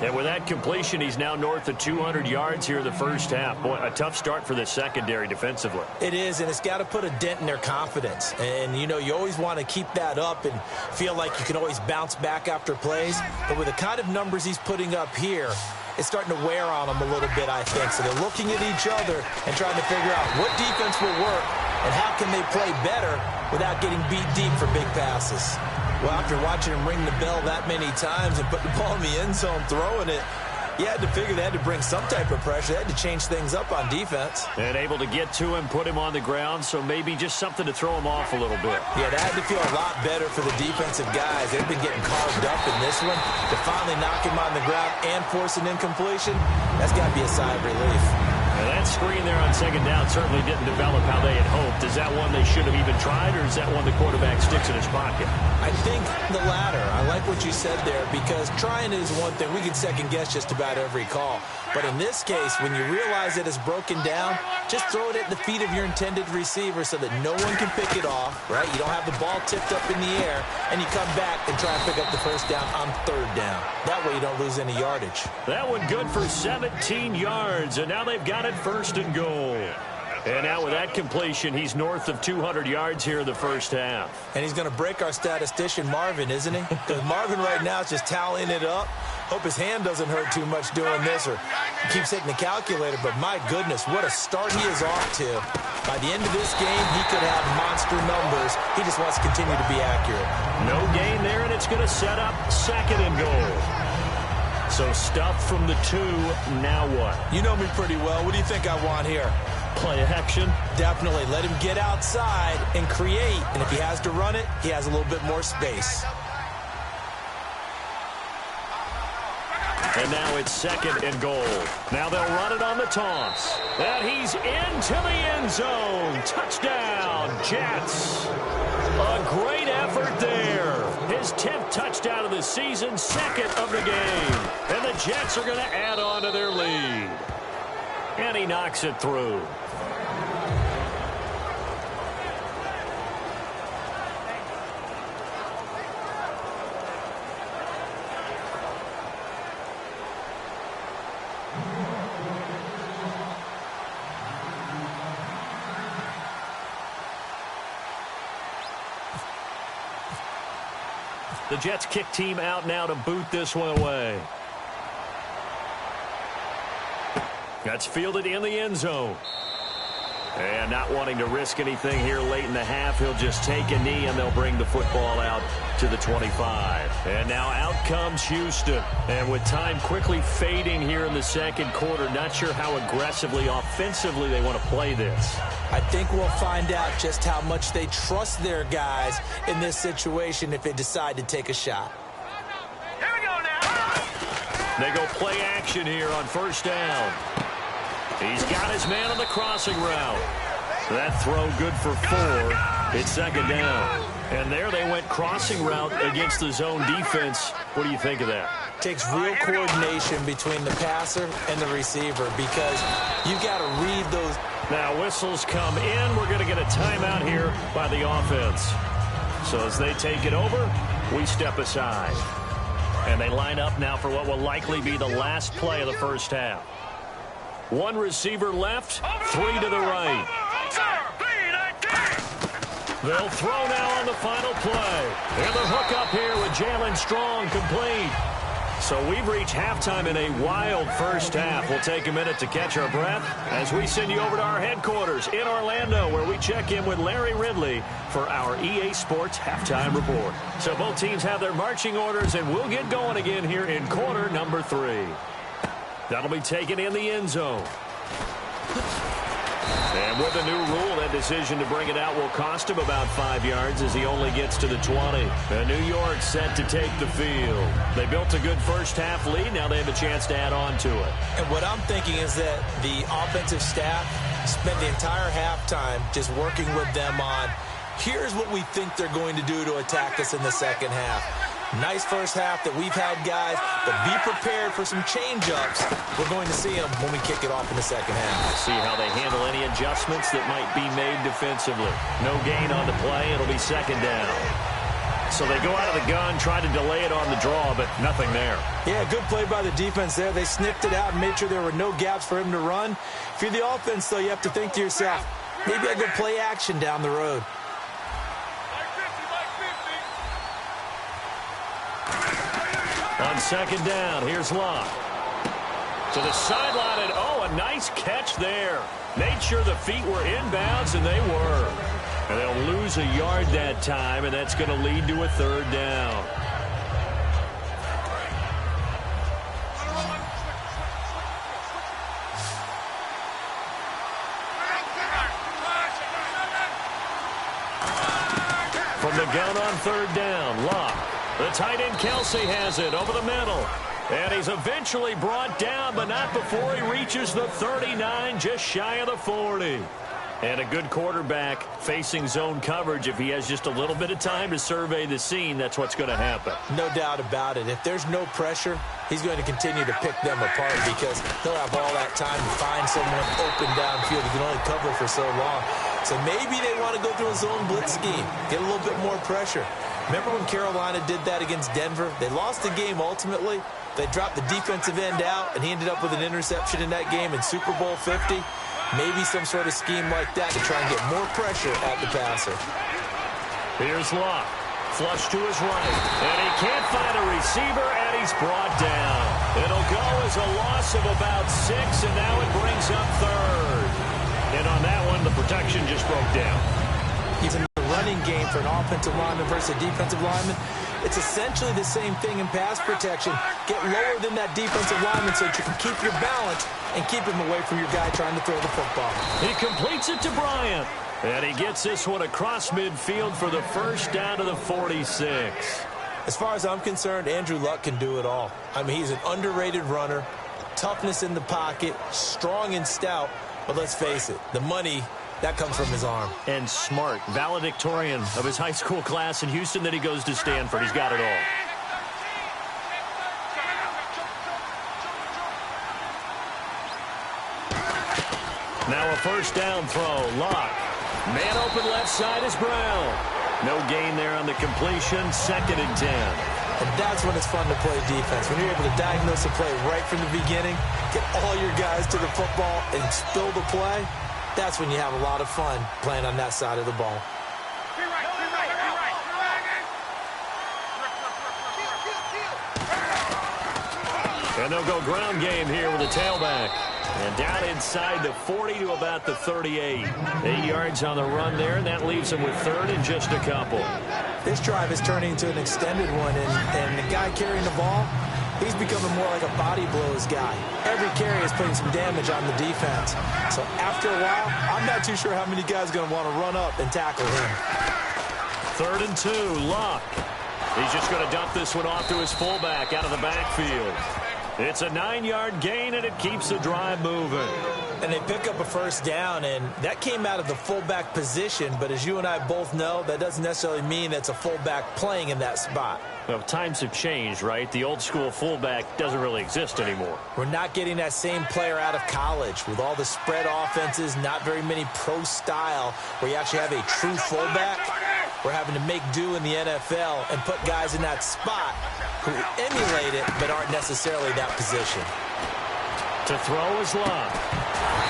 And with that completion, he's now north of 200 yards here in the first half. Boy, a tough start for the secondary defensively. It is, and it's got to put a dent in their confidence. And, you know, you always want to keep that up and feel like you can always bounce back after plays. But with the kind of numbers he's putting up here, it's starting to wear on them a little bit, I think. So they're looking at each other and trying to figure out what defense will work and how can they play better without getting beat deep for big passes. Well, after watching him ring the bell that many times and put the ball in the end zone throwing it, you had to figure they had to bring some type of pressure. They had to change things up on defense. And able to get to him, put him on the ground, so maybe just something to throw him off a little bit. Yeah, that had to feel a lot better for the defensive guys. They've been getting carved up in this one. To finally knock him on the ground and force an incompletion, that's got to be a sigh of relief. Now that screen there on second down certainly didn't develop how they had hoped. Is that one they should have even tried, or is that one the quarterback sticks in his pocket? I think the latter. I like what you said there, because trying is one thing. We can second guess just about every call. But in this case, when you realize that it's broken down, just throw it at the feet of your intended receiver so that no one can pick it off, right? You don't have the ball tipped up in the air, and you come back and try and pick up the first down on third down. That way you don't lose any yardage. That one good for 17 yards, and now they've got it first and goal. And now with that completion, he's north of 200 yards here in the first half. And he's going to break our statistician, Marvin, isn't he? Because Marvin right now is just tallying it up. Hope his hand doesn't hurt too much doing this, or he keeps hitting the calculator. But my goodness, what a start he is off to. By the end of this game, he could have monster numbers. He just wants to continue to be accurate. No gain there, and it's going to set up second and goal. So stuff from the 2. Now what? You know me pretty well. What do you think I want here? Play action? Definitely. Let him get outside and create. And if he has to run it, he has a little bit more space. And now it's 2nd and goal. Now they'll run it on the toss. And he's into the end zone. Touchdown, Jets. A great effort there. His 10th touchdown of the season, 2nd of the game. And the Jets are going to add on to their lead. And he knocks it through. The Jets kick team out now to boot this one away. That's fielded in the end zone. And not wanting to risk anything here late in the half, he'll just take a knee and they'll bring the football out to the 25. And now out comes Houston. And with time quickly fading here in the 2nd quarter, not sure how aggressively, offensively they want to play this. I think we'll find out just how much they trust their guys in this situation if they decide to take a shot. Here we go now. They go play action here on 1st down. He's got his man on the crossing route. That throw good for 4. It's 2nd down. And there they went crossing route against the zone defense. What do you think of that? Takes real coordination between the passer and the receiver because you've got to read those. Now whistles come in. We're going to get a timeout here by the offense. So as they take it over, we step aside. And they line up now for what will likely be the last play of the 1st half. 1 receiver left, 3 to the right. They'll throw now on the final play. And the hook up here with Jalen Strong complete. So we've reached halftime in a wild 1st half. We'll take a minute to catch our breath as we send you over to our headquarters in Orlando, where we check in with Larry Ridley for our EA Sports Halftime Report. So both teams have their marching orders, and we'll get going again here in quarter number 3. That'll be taken in the end zone. And with the new rule, that decision to bring it out will cost him about 5 yards as he only gets to the 20. And New York set to take the field. They built a good 1st half lead. Now they have a chance to add on to it. And what I'm thinking is that the offensive staff spent the entire halftime just working with them on, here's what we think they're going to do to attack us in the 2nd half. Nice 1st half that we've had, guys, but be prepared for some change-ups. We're going to see them when we kick it off in the 2nd half. See how they handle any adjustments that might be made defensively. No gain on the play. It'll be 2nd down. So they go out of the gun, try to delay it on the draw, but nothing there. Yeah, good play by the defense there. They sniffed it out and made sure there were no gaps for him to run. If you're the offense, though, you have to think to yourself, maybe I go play action down the road. On 2nd down, here's Locke. To the sideline, and oh, a nice catch there. Made sure the feet were inbounds, and they were. And they'll lose a yard that time, and that's going to lead to a 3rd down. From the gun on 3rd down, Locke. The tight end Kelsey has it over the middle. And he's eventually brought down, but not before he reaches the 39, just shy of the 40. And a good quarterback facing zone coverage. If he has just a little bit of time to survey the scene, that's what's going to happen. No doubt about it. If there's no pressure, he's going to continue to pick them apart because he'll have all that time to find someone open downfield. He can only cover for so long. So maybe they want to go through a zone blitz scheme, get a little bit more pressure. Remember when Carolina did that against Denver? They lost the game ultimately. They dropped the defensive end out, and he ended up with an interception in that game in Super Bowl 50. Maybe some sort of scheme like that to try and get more pressure at the passer. Here's Locke. Flush to his right. And he can't find a receiver, and he's brought down. It'll go as a loss of about 6, and now it brings up 3rd. And on that one, the protection just broke down. He's in the run running game for an offensive lineman versus a defensive lineman, it's essentially the same thing in pass protection. Get lower than that defensive lineman so that you can keep your balance and keep him away from your guy trying to throw the football. He completes it to Bryant. And he gets this one across midfield for the first down to the 46. As far as I'm concerned, Andrew Luck can do it all. I mean, he's an underrated runner, toughness in the pocket, strong and stout. But let's face it, the money, that comes from his arm. And smart, valedictorian of his high school class in Houston. Then he goes to Stanford. He's got it all. Now a first down throw. Luck. Man open left side is Brown. No gain there on the completion. 2nd and 10. And that's when it's fun to play defense. When you're able to diagnose a play right from the beginning, get all your guys to the football, and spill the play, that's when you have a lot of fun playing on that side of the ball. And they'll go ground game here with a tailback. And down inside the 40 to about the 38. 8 yards on the run there, and that leaves them with 3rd and just a couple. This drive is turning into an extended one, and the guy carrying the ball, he's becoming more like a body blows guy. Every carry is putting some damage on the defense. So after a while, I'm not too sure how many guys are going to want to run up and tackle him. 3rd and 2, Luck. He's just going to dump this one off to his fullback out of the backfield. It's a 9-yard gain, and it keeps the drive moving. And they pick up a first down, and that came out of the fullback position. But as you and I both know, that doesn't necessarily mean it's a fullback playing in that spot. Well, times have changed, right? The old school fullback doesn't really exist anymore. We're not getting that same player out of college with all the spread offenses, not very many pro style where you actually have a true fullback. We're having to make do in the NFL and put guys in that spot who emulate it but aren't necessarily that position. To throw is Luck.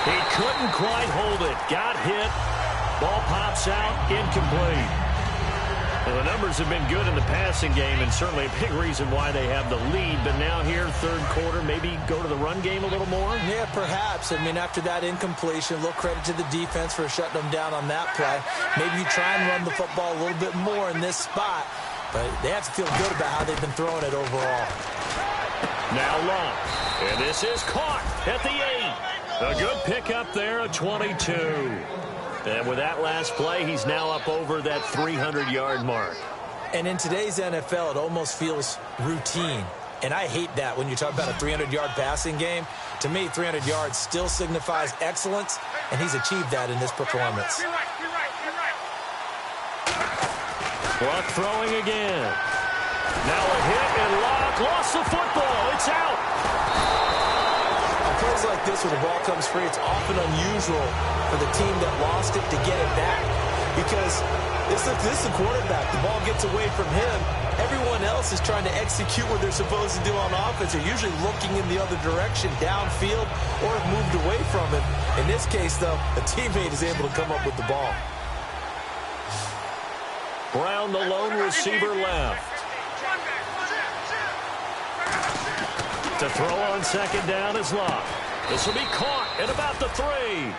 He couldn't quite hold it. Got hit. Ball pops out. Incomplete. Well, the numbers have been good in the passing game, and certainly a big reason why they have the lead. But now here, 3rd quarter, maybe go to the run game a little more? Yeah, perhaps. I mean, after that incompletion, a little credit to the defense for shutting them down on that play. Maybe you try and run the football a little bit more in this spot. But they have to feel good about how they've been throwing it overall. Now Luck. And this is caught at the 8. A good pickup there, a 22. And with that last play, he's now up over that 300-yard mark. And in today's NFL, it almost feels routine. And I hate that when you talk about a 300-yard passing game. To me, 300 yards still signifies excellence, and he's achieved that in this performance. Luck throwing again. Now a hit, and Luck lost the football. It's out. On plays like this, when the ball comes free, it's often unusual for the team that lost it to get it back. Because this is the quarterback. The ball gets away from him. Everyone else is trying to execute what they're supposed to do on offense. They're usually looking in the other direction, downfield, or have moved away from it. In this case, though, a teammate is able to come up with the ball. Brown, the lone receiver, left. To throw on 2nd down is Luck. This will be caught at about the 3.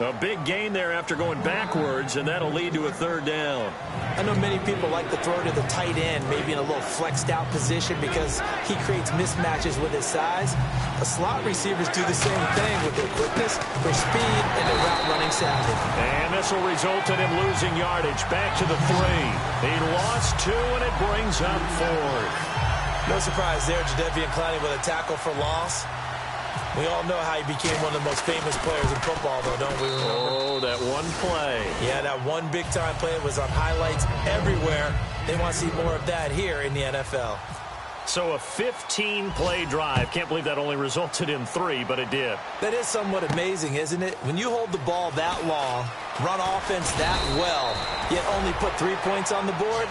A big gain there after going backwards, and that'll lead to a 3rd down. I know many people like to throw to the tight end, maybe in a little flexed out position because he creates mismatches with his size. The slot receivers do the same thing with their quickness, their speed, and their route running savvy. And this will result in him losing yardage back to the 3. He lost 2, and it brings up 4th. No surprise there, Jadeveon Clowney with a tackle for loss. We all know how he became one of the most famous players in football, though, don't we remember? Oh, that one play. Yeah, that one big-time play was on highlights everywhere. They want to see more of that here in the NFL. So a 15-play drive. Can't believe that only resulted in 3, but it did. That is somewhat amazing, isn't it? When you hold the ball that long, run offense that well, yet only put 3 points on the board,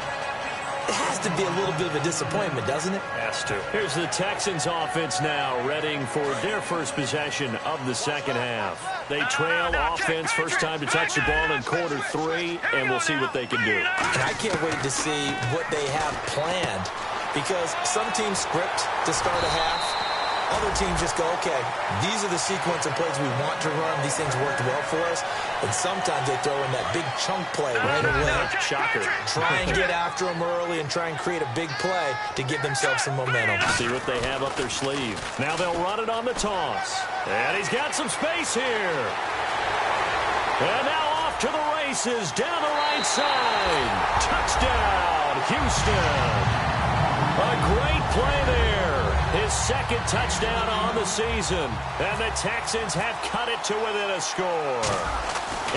it has to be a little bit of a disappointment, doesn't it? Has to. Here's the Texans offense now, readying for their first possession of the 2nd half. They trail offense, first time to touch the ball in quarter 3, and we'll see what they can do. And I can't wait to see what they have planned, because some teams script to start a half, Other teams just go, okay, these are the sequence of plays we want to run. These things worked well for us. And sometimes they throw in that big chunk play right away. Shocker. Try and get after them early and try and create a big play to give themselves some momentum. See what they have up their sleeve. Now they'll run it on the toss. And he's got some space here. And now off to the races down the right side. Touchdown, Houston. A great play there. His second touchdown on the season. And the Texans have cut it to within a score.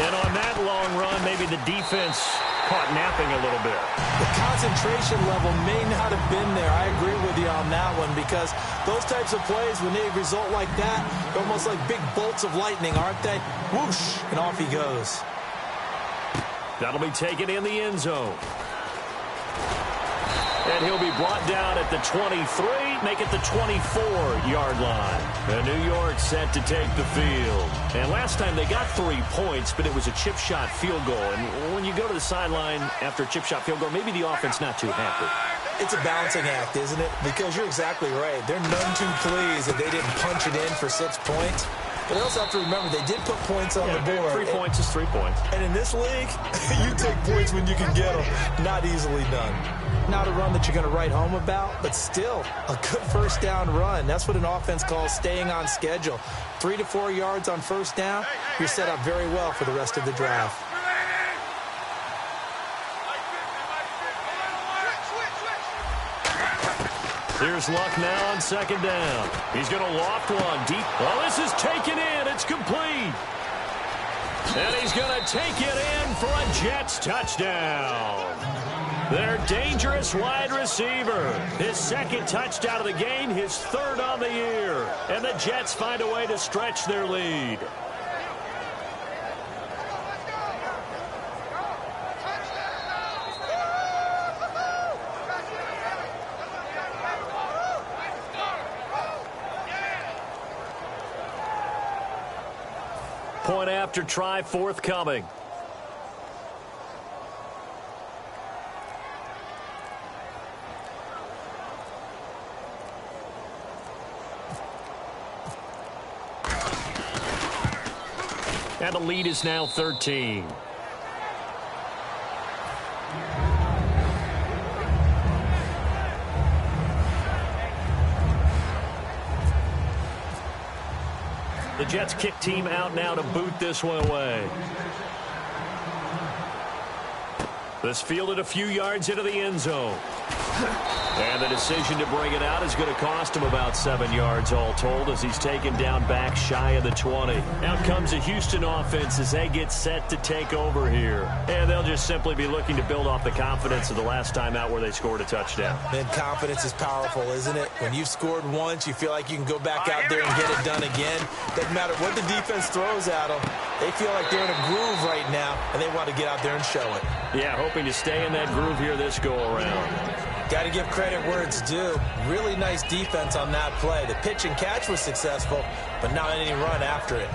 And on that long run, maybe the defense caught napping a little bit. The concentration level may not have been there. I agree with you on that one, because those types of plays, when they result like that, they're almost like big bolts of lightning, aren't they? Whoosh, and off he goes. That'll be taken in the end zone. And he'll be brought down at the 23, make it the 24-yard line. And New York set to take the field. And last time they got 3 points, but it was a chip shot field goal. And when you go to the sideline after a chip shot field goal, maybe the offense not too happy. It's a balancing act, isn't it? Because you're exactly right. They're none too pleased that they didn't punch it in for 6 points. But they also have to remember they did put points on the board. 3 points is 3 points. And in this league, you take points when you can get them. Not easily done. Not a run that you're going to write home about, but still a good first down run. That's what an offense calls staying on schedule. 3 to 4 yards on first down, you're set up very well for the rest of the drive. Here's Luck now on second down. He's going to loft one deep. Well, this is taken in. It's complete. And he's going to take it in for a Jets touchdown. Their dangerous wide receiver. His second touchdown of the game, his third on the year. And the Jets find a way to stretch their lead. Point after try forthcoming. And the lead is now 13. The Jets kick team out now to boot this one away. This fielded a few yards into the end zone. And the decision to bring it out is going to cost him about 7 yards all told, as he's taken down back shy of the 20. Out comes the Houston offense as they get set to take over here. And they'll just simply be looking to build off the confidence of the last time out where they scored a touchdown. And confidence is powerful, isn't it? When you've scored once, you feel like you can go back out there and get it done again. Doesn't matter what the defense throws at them. They feel like they're in a groove right now, and they want to get out there and show it. Yeah, hoping to stay in that groove here this go-around. Got to give credit where it's due. Really nice defense on that play. The pitch and catch was successful, but not any run after it.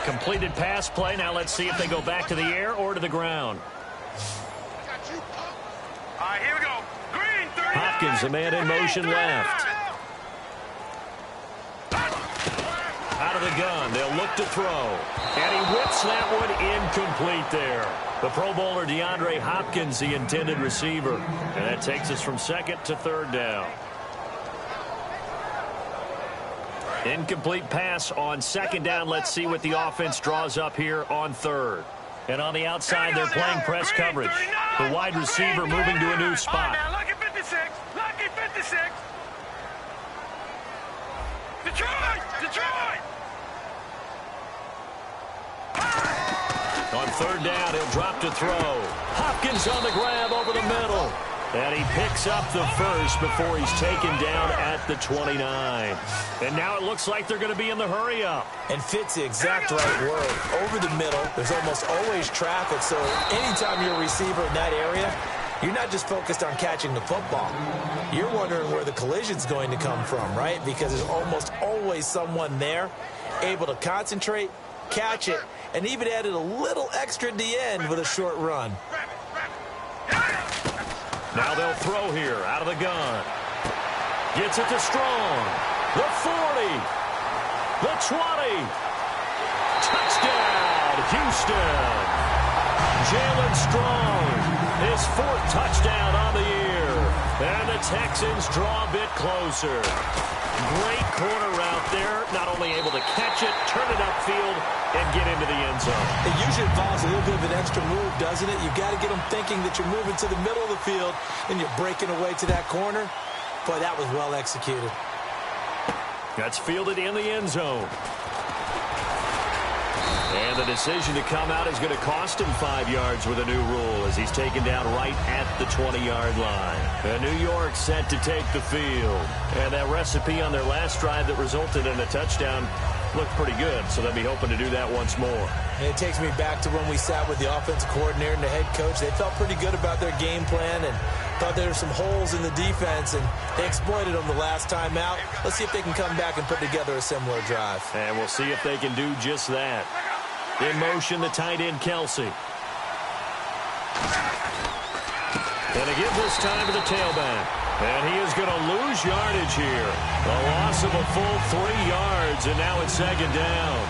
Completed pass play. Now let's see if they go back to the air or to the ground. All right, here we go. Green, 39. Hopkins, a man in motion left. Out of the gun, they'll look to throw. And he whips that one incomplete there. The Pro Bowler DeAndre Hopkins, the intended receiver. And that takes us from second to third down. Incomplete pass on second down. Let's see what the offense draws up here on third. And on the outside, they're playing press coverage. The wide receiver moving to a new spot. Lucky 56. Lucky 56. Detroit! Detroit! On third down, he'll drop to throw. Hopkins on the grab over the middle. And he picks up the first before he's taken down at the 29. And now it looks like they're going to be in the hurry-up. And fits the exact right word. Over the middle, there's almost always traffic, so anytime you're a receiver in that area, you're not just focused on catching the football. You're wondering where the collision's going to come from, right? Because there's almost always someone there able to concentrate, catch it, and even added a little extra at the end with a short run. Now they'll throw here out of the gun. Gets it to Strong. The 40. The 20. Touchdown, Houston. Jalen Strong, his 4th touchdown on the year. And the Texans draw a bit closer. Great corner route there. Not only able to catch it, turn it upfield, and get into the end zone. It usually involves a little bit of an extra move, doesn't it? You've got to get them thinking that you're moving to the middle of the field and you're breaking away to that corner. Boy, that was well executed. That's fielded in the end zone. And the decision to come out is going to cost him 5 yards with a new rule as he's taken down right at the 20-yard line. And New York set to take the field. And that recipe on their last drive that resulted in a touchdown looked pretty good, so they'll be hoping to do that once more. And it takes me back to when we sat with the offensive coordinator and the head coach. They felt pretty good about their game plan and thought there were some holes in the defense, and they exploited them the last time out. Let's see if they can come back and put together a similar drive. And we'll see if they can do just that. In motion, the tight end, Kelsey. And again this time to the tailback. And he is going to lose yardage here. A loss of a full 3 yards, and now it's 2nd down.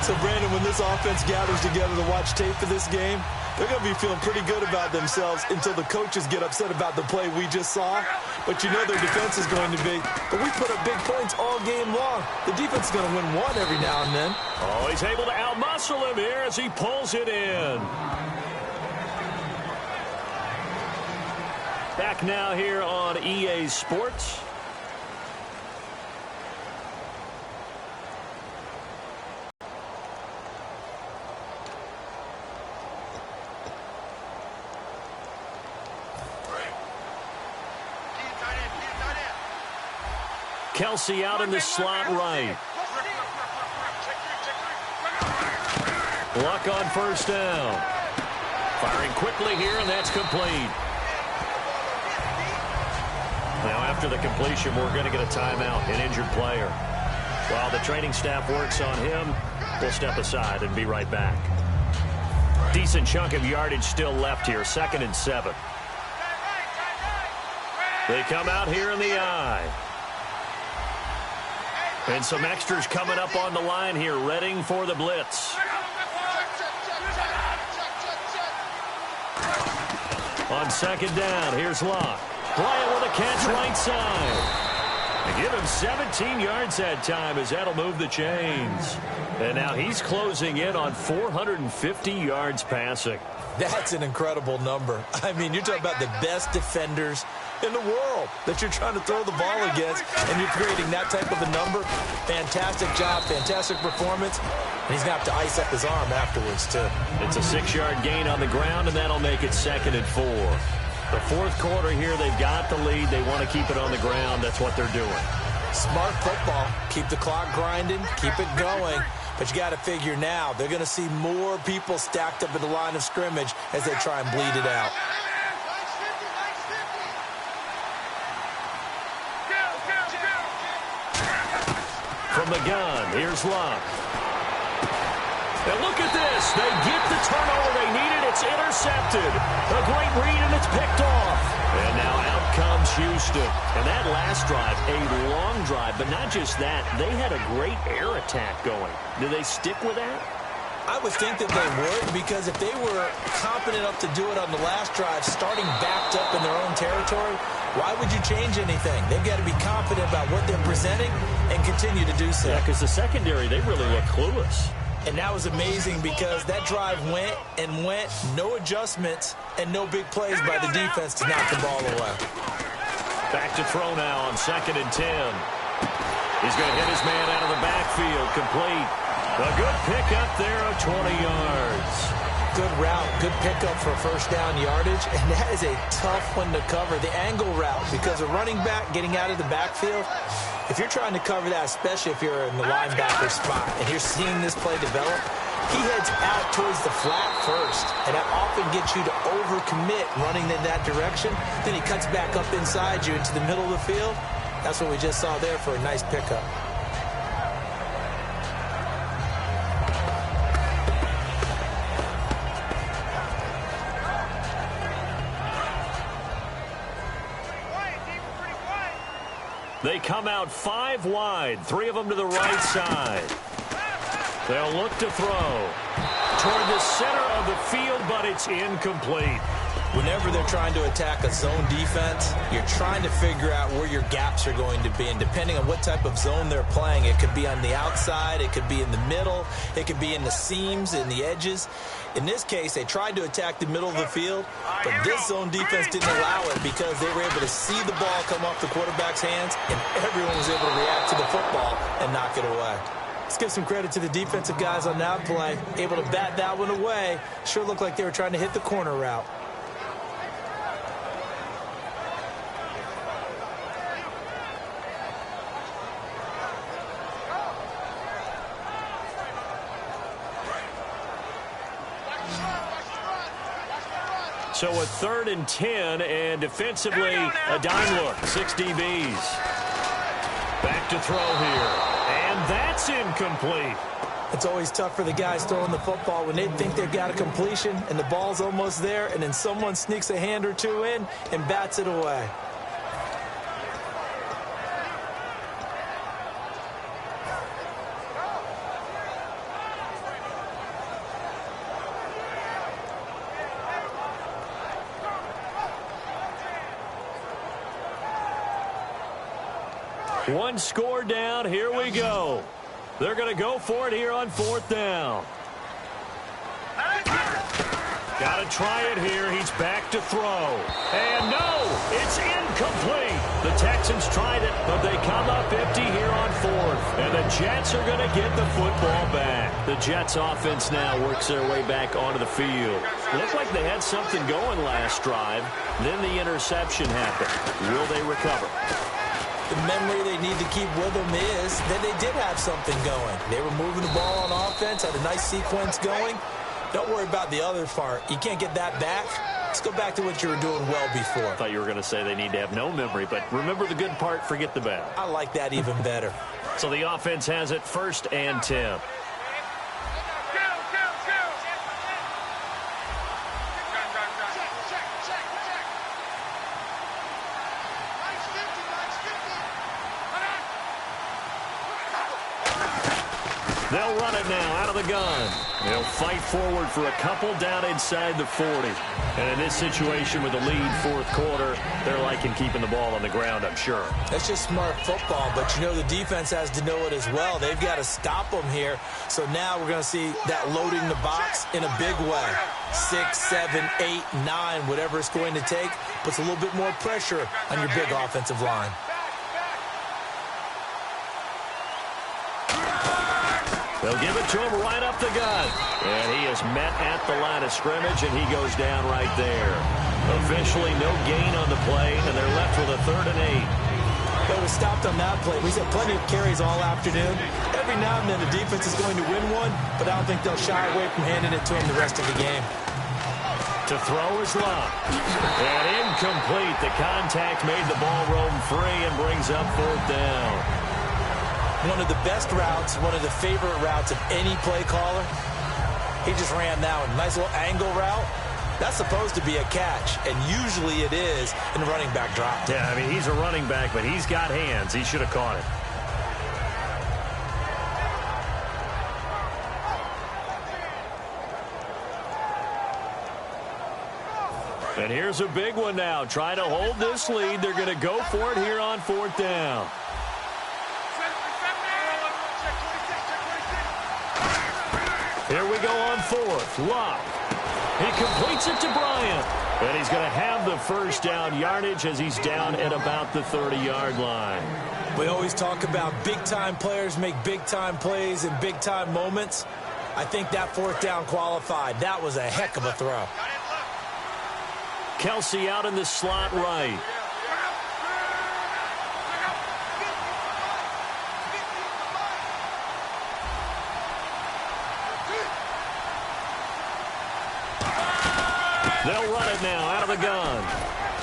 So, Brandon, when this offense gathers together to watch tape for this game, they're going to be feeling pretty good about themselves until the coaches get upset about the play we just saw. But you know their defense is going to be. But we put up big points all game long. The defense is going to win one every now and then. Oh, he's able to outmuscle him here as he pulls it in. Back now here on EA Sports. Kelsey out in the slot right. Luck on 1st down. Firing quickly here, and that's complete. Now, after the completion, we're going to get a timeout, an injured player. While the training staff works on him, we'll step aside and be right back. Decent chunk of yardage still left here, 2nd and 7. They come out here in the eye. And some extras coming up on the line here, readying for the blitz. On 2nd down, here's Locke. Bryant with a catch right side. They give him 17 yards that time as that'll move the chains. And now he's closing in on 450 yards passing. That's an incredible number. I mean, you're talking about the best defenders in the world that you're trying to throw the ball against, and you're creating that type of a number. Fantastic job, fantastic performance. And he's going to have to ice up his arm afterwards, too. It's a 6-yard gain on the ground, and that'll make it 2nd and 4. The 4th quarter here, they've got the lead. They want to keep it on the ground. That's what they're doing. Smart football. Keep the clock grinding. Keep it going. But you got to figure now, they're going to see more people stacked up at the line of scrimmage as they try and bleed it out. From the gun, here's Locke. And look at this. They get the turnover they needed. It's intercepted. A great read, and it's picked off. And now out comes Houston. And that last drive, a long drive, but not just that. They had a great air attack going. Do they stick with that? I would think that they would, because if they were confident enough to do it on the last drive, starting backed up in their own territory, why would you change anything? They've got to be confident about what they're presenting and continue to do so. Yeah, because the secondary, they really look clueless. And that was amazing because that drive went and went, no adjustments and no big plays by the defense to knock the ball away. Back to throw now on 2nd and 10. He's going to hit his man out of the backfield, complete. A good pickup there of 20 yards. Good route, good pickup for first down yardage, and that is a tough one to cover. The angle route, because a running back getting out of the backfield, if you're trying to cover that, especially if you're in the linebacker spot, and you're seeing this play develop, he heads out towards the flat first, and that often gets you to overcommit running in that direction. Then he cuts back up inside you into the middle of the field. That's what we just saw there for a nice pickup. They come out 5 wide, 3 of them to the right side. They'll look to throw toward the center of the field, but it's incomplete. Whenever they're trying to attack a zone defense, you're trying to figure out where your gaps are going to be. And depending on what type of zone they're playing, it could be on the outside, it could be in the middle, it could be in the seams, in the edges. In this case, they tried to attack the middle of the field, but this zone defense didn't allow it because they were able to see the ball come off the quarterback's hands, and everyone was able to react to the football and knock it away. Let's give some credit to the defensive guys on that play. Able to bat that one away. Sure looked like they were trying to hit the corner route. So a 3rd and 10, and defensively, a dime look. 6 DBs. Back to throw here. And that's incomplete. It's always tough for the guys throwing the football when they think they've got a completion and the ball's almost there, and then someone sneaks a hand or two in and bats it away. One score down. Here we go. They're going to go for it here on 4th down. Got to try it here. He's back to throw. And no, it's incomplete. The Texans tried it, but they come up empty here on 4th. And the Jets are going to get the football back. The Jets offense now works their way back onto the field. Looked like they had something going last drive. Then the interception happened. Will they recover? The memory they need to keep with them is that they did have something going. They were moving the ball on offense, had a nice sequence going. Don't worry about the other part. You can't get that back. Let's go back to what you were doing well before. I thought you were going to say they need to have no memory, but remember the good part, forget the bad. I like that even better. So the offense has it 1st and 10. They'll run it now out of the gun. They'll fight forward for a couple down inside the 40. And in this situation with the lead 4th quarter, they're liking keeping the ball on the ground, I'm sure. That's just smart football, but you know the defense has to know it as well. They've got to stop them here. So now we're going to see that loading the box in a big way. 6, 7, 8, 9, whatever it's going to take, puts a little bit more pressure on your big offensive line. They'll give it to him right up the gut. And he is met at the line of scrimmage, and he goes down right there. Officially no gain on the play, and they're left with a 3rd and 8. They were stopped on that play. We've had plenty of carries all afternoon. Every now and then the defense is going to win one, but I don't think they'll shy away from handing it to him the rest of the game. To throw is Love. And incomplete. The contact made the ball roam free and brings up 4th down. One of the best routes, one of the favorite routes of any play caller. He just ran that one. Nice little angle route. That's supposed to be a catch, and usually it is, and the running back dropped it. Yeah, I mean, he's a running back, but he's got hands. He should have caught it. And here's a big one now. Trying to hold this lead. They're going to go for it here on 4th down. Here we go on 4th. Locke. He completes it to Bryant. And he's going to have the 1st down yardage as he's down at about the 30-yard line. We always talk about big-time players make big-time plays in big-time moments. I think that 4th down qualified. That was a heck of a throw. Kelsey out in the slot right. They'll run it now out of the gun.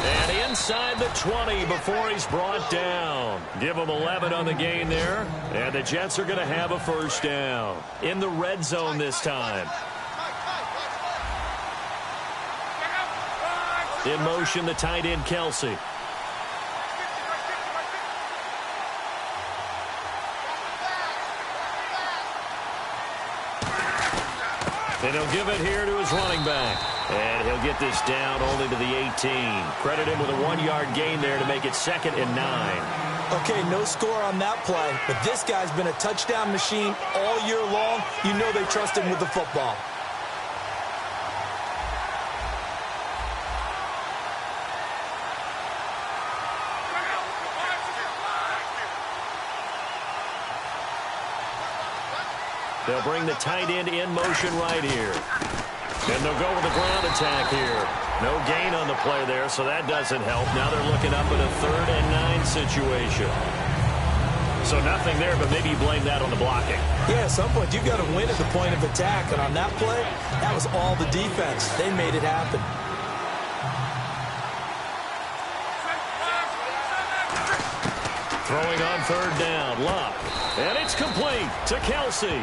And inside the 20 before he's brought down. Give him 11 on the gain there. And the Jets are going to have a 1st down. In the red zone this time. In motion, the tight end, Kelsey. And he'll give it here to his running back. And he'll get this down only to the 18. Credit him with a 1-yard gain there to make it 2nd and 9. Okay, no score on that play, but this guy's been a touchdown machine all year long. You know they trust him with the football. They'll bring the tight end in motion right here. And they'll go with a ground attack here. No gain on the play there, so that doesn't help. Now they're looking up at a 3rd and 9 situation. So nothing there, but maybe you blame that on the blocking. Yeah, at some point you've got to win at the point of attack. And on that play, that was all the defense. They made it happen. Throwing on 3rd down, Luck. And it's complete to Kelsey.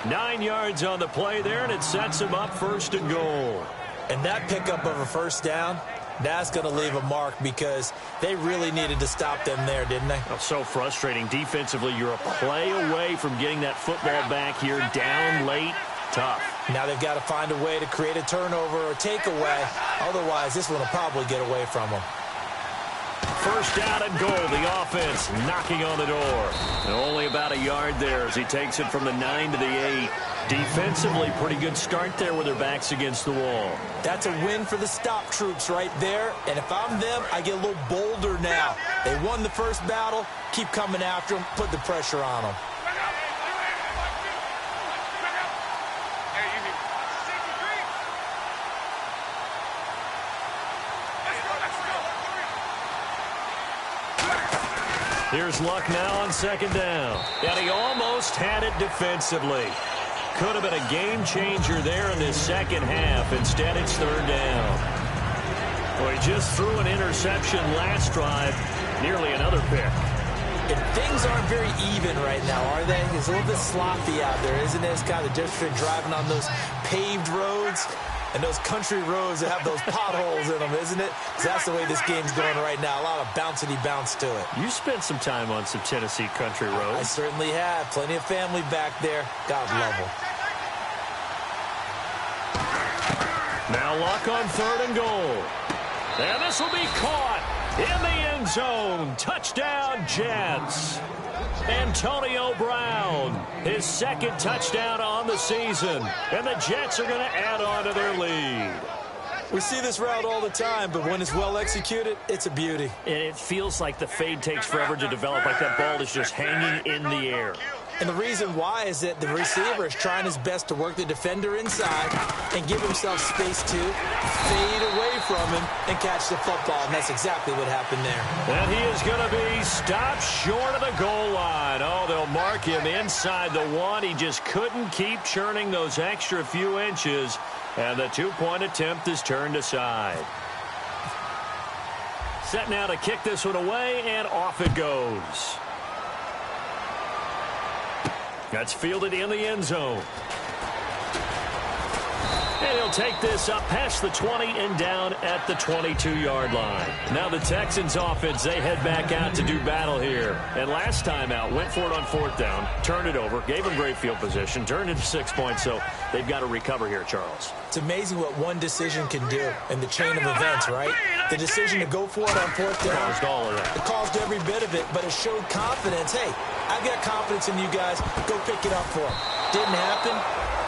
9 yards on the play there, and it sets him up 1st and goal. And that pickup of a 1st down, that's going to leave a mark because they really needed to stop them there, didn't they? Oh, so frustrating. Defensively, you're a play away from getting that football back here down late. Tough. Now they've got to find a way to create a turnover or takeaway. Otherwise, this one will probably get away from them. 1st down and goal. The offense knocking on the door. And only about a yard there as he takes it from the 9 to the 8. Defensively, pretty good start there with their backs against the wall. That's a win for the stop troops right there. And if I'm them, I get a little bolder now. They won the first battle. Keep coming after them. Put the pressure on them. Here's Luck now on 2nd down. And he almost had it defensively. Could have been a game changer there in this 2nd half. Instead, it's 3rd down. Well, he just threw an interception last drive. Nearly another pick. And things aren't very even right now, are they? It's a little bit sloppy out there, isn't it? It's kind of the difference between driving on those paved roads and those country roads that have those potholes in them, isn't it? Because that's the way this game's going right now. A lot of bouncy bounce to it. You spent some time on some Tennessee country roads. I certainly have. Plenty of family back there. God love them. Now Luck on 3rd and goal. And this will be caught in the end zone. Touchdown, Jets. Antonio Brown, his 2nd touchdown on the season. And the Jets are going to add on to their lead. We see this route all the time, but when it's well executed, it's a beauty. And it feels like the fade takes forever to develop, like that ball is just hanging in the air. And the reason why is that the receiver is trying his best to work the defender inside and give himself space to fade away from him and catch the football. And that's exactly what happened there. And he is going to be stopped short of the goal line. Oh, they'll mark him inside the 1. He just couldn't keep churning those extra few inches. And the 2-point attempt is turned aside. Set now to kick this one away, and off it goes. That's fielded in the end zone. And he'll take this up past the 20 and down at the 22-yard line. Now the Texans offense, they head back out to do battle here. And last time out, went for it on 4th down, turned it over, gave them great field position, turned it to 6 points, so they've got to recover here, Charles. It's amazing what one decision can do in the chain of events, right? The decision to go for it on 4th down. Caused all of that. It caused every bit of it, but it showed confidence. Hey, I've got confidence in you guys. Go pick it up for them. Didn't happen.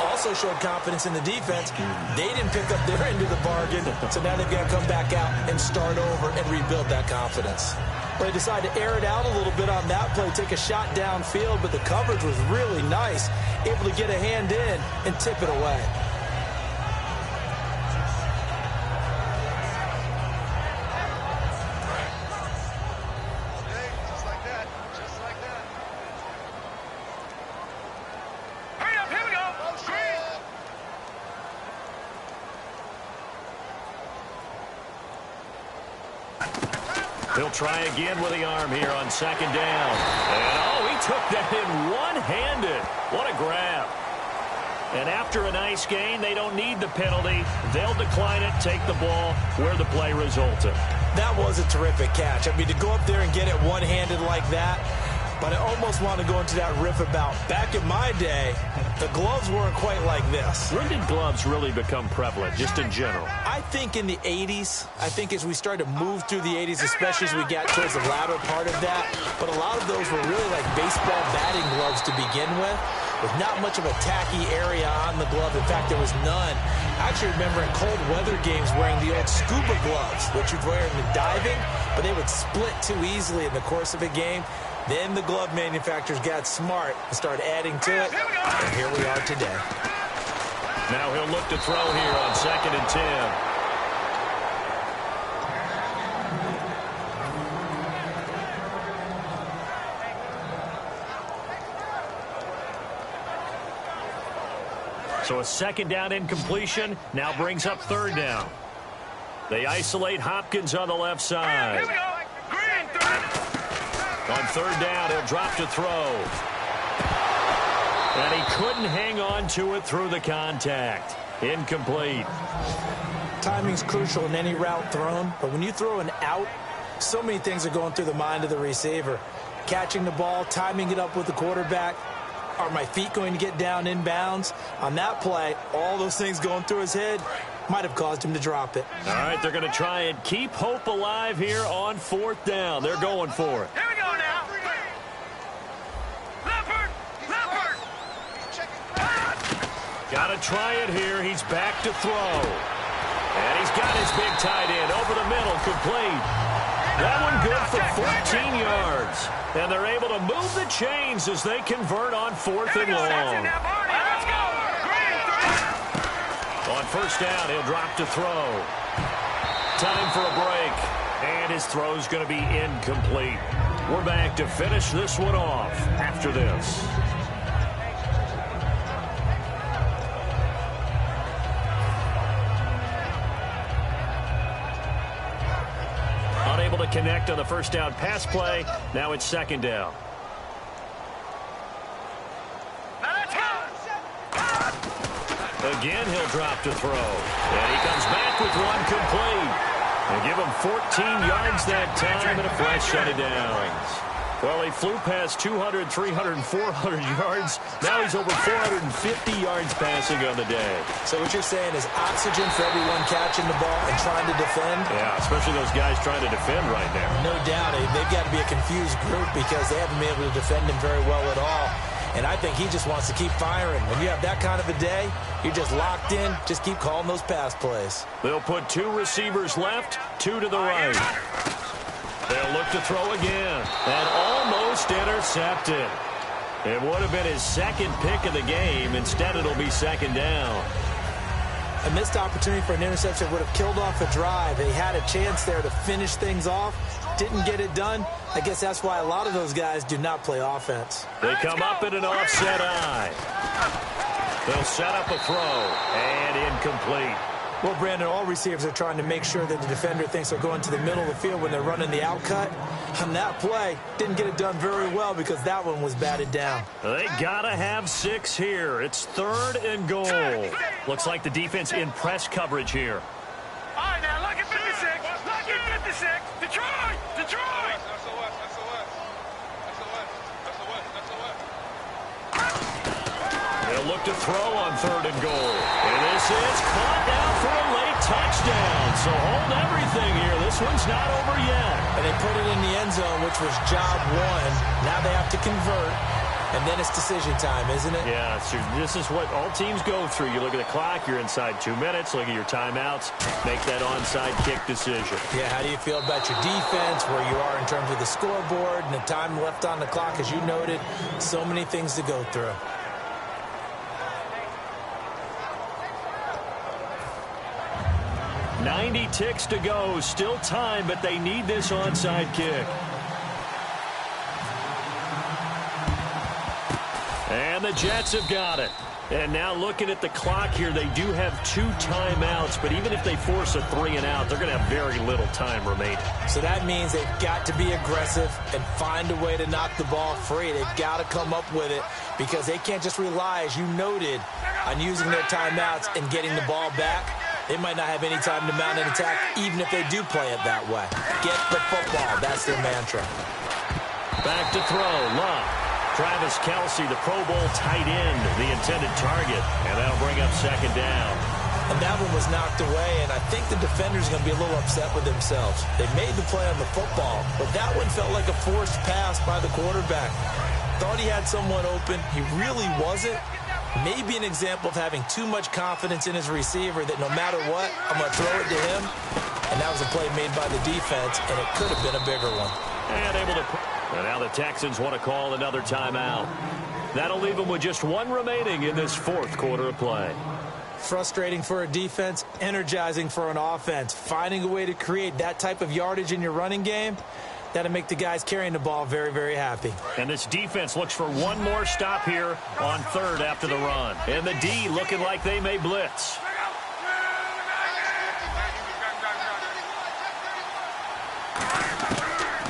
Also showed confidence in the defense. They didn't pick up their end of the bargain, so now they've got to come back out and start over and rebuild that confidence. Well, they decided to air it out a little bit on that play, take a shot downfield, but the coverage was really nice, able to get a hand in and tip it away. He'll try again with the arm here on 2nd down. And, oh, he took that in one-handed. What a grab. And after a nice gain, they don't need the penalty. They'll decline it, take the ball where the play resulted. That was a terrific catch. I mean, to go up there and get it one-handed like that, But I almost want to go into that riff about back in my day, the gloves weren't quite like this. When did gloves really become prevalent, just in general? I think in the 80s. I think as we started to move through the 80s, especially as we got towards the latter part of that. But a lot of those were really like baseball batting gloves to begin with not much of a tacky area on the glove. In fact, there was none. I actually remember in cold weather games wearing the old scuba gloves, which you'd wear in diving, but they would split too easily in the course of a game. Then the glove manufacturers got smart and started adding to it, and here we are today. Now he'll look to throw here on 2nd and 10. So a 2nd down incompletion now brings up 3rd down. They isolate Hopkins on the left side. Here we go. Green, 3rd. On 3rd down, he'll drop to throw. And he couldn't hang on to it through the contact. Incomplete. Timing's crucial in any route thrown, but when you throw an out, so many things are going through the mind of the receiver. Catching the ball, timing it up with the quarterback. Are my feet going to get down inbounds? On that play, all those things going through his head might have caused him to drop it. All right, they're going to try and keep hope alive here on 4th down. They're going for it. Here we go now. Leopard. Got to try it here. He's back to throw. And he's got his big tight end over the middle, complete. That one good for 14 yards. And they're able to move the chains as they convert on 4th and long. Let's go. Green, 3rd. On 1st down, he'll drop to throw. Time for a break. And his throw's going to be incomplete. We're back to finish this one off after this. Unable to connect on the 1st down pass play. Now it's 2nd down. Again, he'll drop to throw. And he comes back with one complete. And give him 14 yards that time, and a flash shut it down. Well, he flew past 200, 300, and 400 yards. Now he's over 450 yards passing on the day. So what you're saying is oxygen for everyone catching the ball and trying to defend? Yeah, especially those guys trying to defend right now. No doubt. They've got to be a confused group because they haven't been able to defend him very well at all. And I think he just wants to keep firing. When you have that kind of a day, you're just locked in. Just keep calling those pass plays. They'll put 2 receivers left, 2 to the right. They'll look to throw again. And almost intercepted. It would have been his 2nd pick of the game. Instead, it'll be 2nd down. A missed opportunity for an interception would have killed off a drive. They had a chance there to finish things off. Didn't get it done. I guess that's why a lot of those guys do not play offense. They come up in an offset eye. They'll set up a throw. And incomplete. Well, Brandon, all receivers are trying to make sure that the defender thinks they're going to the middle of the field when they're running the out cut. On that play, didn't get it done very well because that one was batted down. They got to have 6 here. It's 3rd and goal. Looks like the defense in press coverage here. All right, now, look at 56. Look at 56. Detroit. Detroit. They'll look to throw on 3rd and goal. And this is caught down for a late touchdown. So hold everything here. This one's not over yet. And they put it in the end zone, which was job 1. Now they have to convert. And then it's decision time, isn't it? Yeah, so this is what all teams go through. You look at the clock, you're inside 2 minutes, look at your timeouts, make that onside kick decision. Yeah, how do you feel about your defense, where you are in terms of the scoreboard, and the time left on the clock, as you noted, so many things to go through. .90 ticks to go, still time, but they need this onside kick. And the Jets have got it. And now looking at the clock here, they do have 2 timeouts, but even if they force a 3 and out, they're going to have very little time remaining. So that means they've got to be aggressive and find a way to knock the ball free. They've got to come up with it because they can't just rely, as you noted, on using their timeouts and getting the ball back. They might not have any time to mount an attack, even if they do play it that way. Get the football. That's their mantra. Back to throw. Love. Travis Kelce, the Pro Bowl tight end, the intended target. And that'll bring up second down. And that one was knocked away, and I think the defender's going to be a little upset with themselves. They made the play on the football, but that one felt like a forced pass by the quarterback. Thought he had someone open. He really wasn't. Maybe an example of having too much confidence in his receiver that no matter what, I'm going to throw it to him. And that was a play made by the defense, and it could have been a bigger one. And able to... And now the Texans want to call another timeout. That'll leave them with just one remaining in this fourth quarter of play. Frustrating for a defense, energizing for an offense. Finding a way to create that type of yardage in your running game, that'll make the guys carrying the ball very, very happy. And this defense looks for one more stop here on third after the run. And the D looking like they may blitz.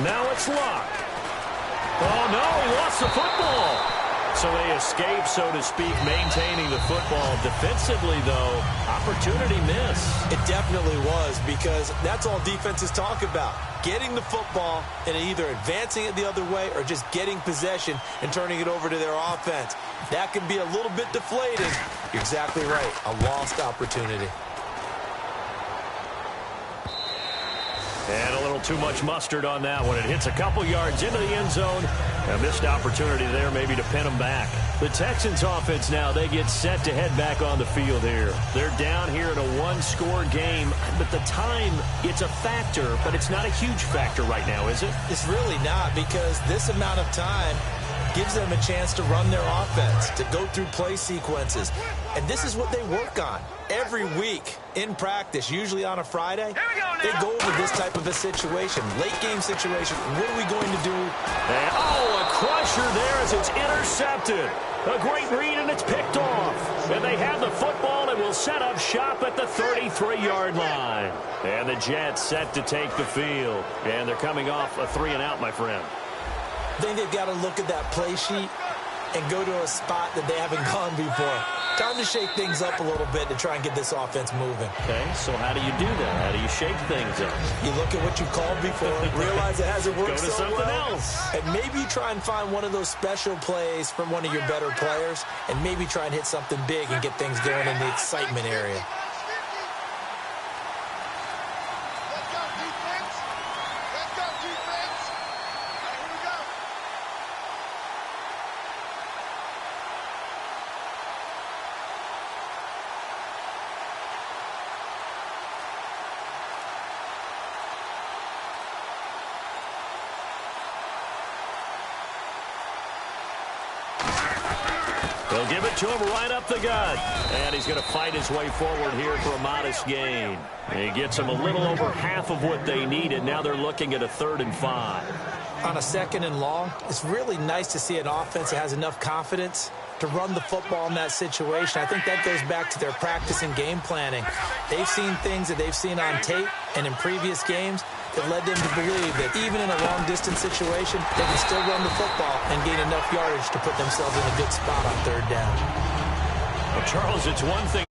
Now it's Luck. Oh, no, he lost the football. So they escape, so to speak, maintaining the football. Defensively, though, opportunity miss. It definitely was, because that's all defenses talk about. Getting the football and either advancing it the other way or just getting possession and turning it over to their offense. That can be a little bit deflating. You're exactly right. A lost opportunity. And a little too much mustard on that one. It hits a couple yards into the end zone. A missed opportunity there maybe to pin them back. The Texans offense now, they get set to head back on the field here. They're down here in a one-score game. But the time, it's a factor, but it's not a huge factor right now, is it? It's really not, because this amount of time gives them a chance to run their offense, to go through play sequences. And this is what they work on every week in practice, usually on a Friday. They go over this type of a situation, late game situation. What are we going to do? And, a crusher there as it's intercepted. A great read, and it's picked off. And they have the football and will set up shop at the 33-yard line. And the Jets set to take the field. And they're coming off a 3-and-out, my friend. I think they've got to look at that play sheet and go to a spot that they haven't gone before. Time to shake things up a little bit to try and get this offense moving. Okay, so how do you do that? How do you shake things up? You look at what you've called before, realize it hasn't worked so well. Go to something else. And maybe try and find one of those special plays from one of your better players, and maybe try and hit something big and get things going in the excitement area. They'll give it to him right up the gut. And he's going to fight his way forward here for a modest gain. He gets them a little over half of what they needed. Now they're looking at a 3rd and 5. On a 2nd and long, it's really nice to see an offense that has enough confidence to run the football in that situation. I think that goes back to their practice and game planning. They've seen things that they've seen on tape and in previous games that led them to believe that even in a long-distance situation, they can still run the football and gain enough yardage to put themselves in a good spot on 3rd down. Well, Charles, it's one thing.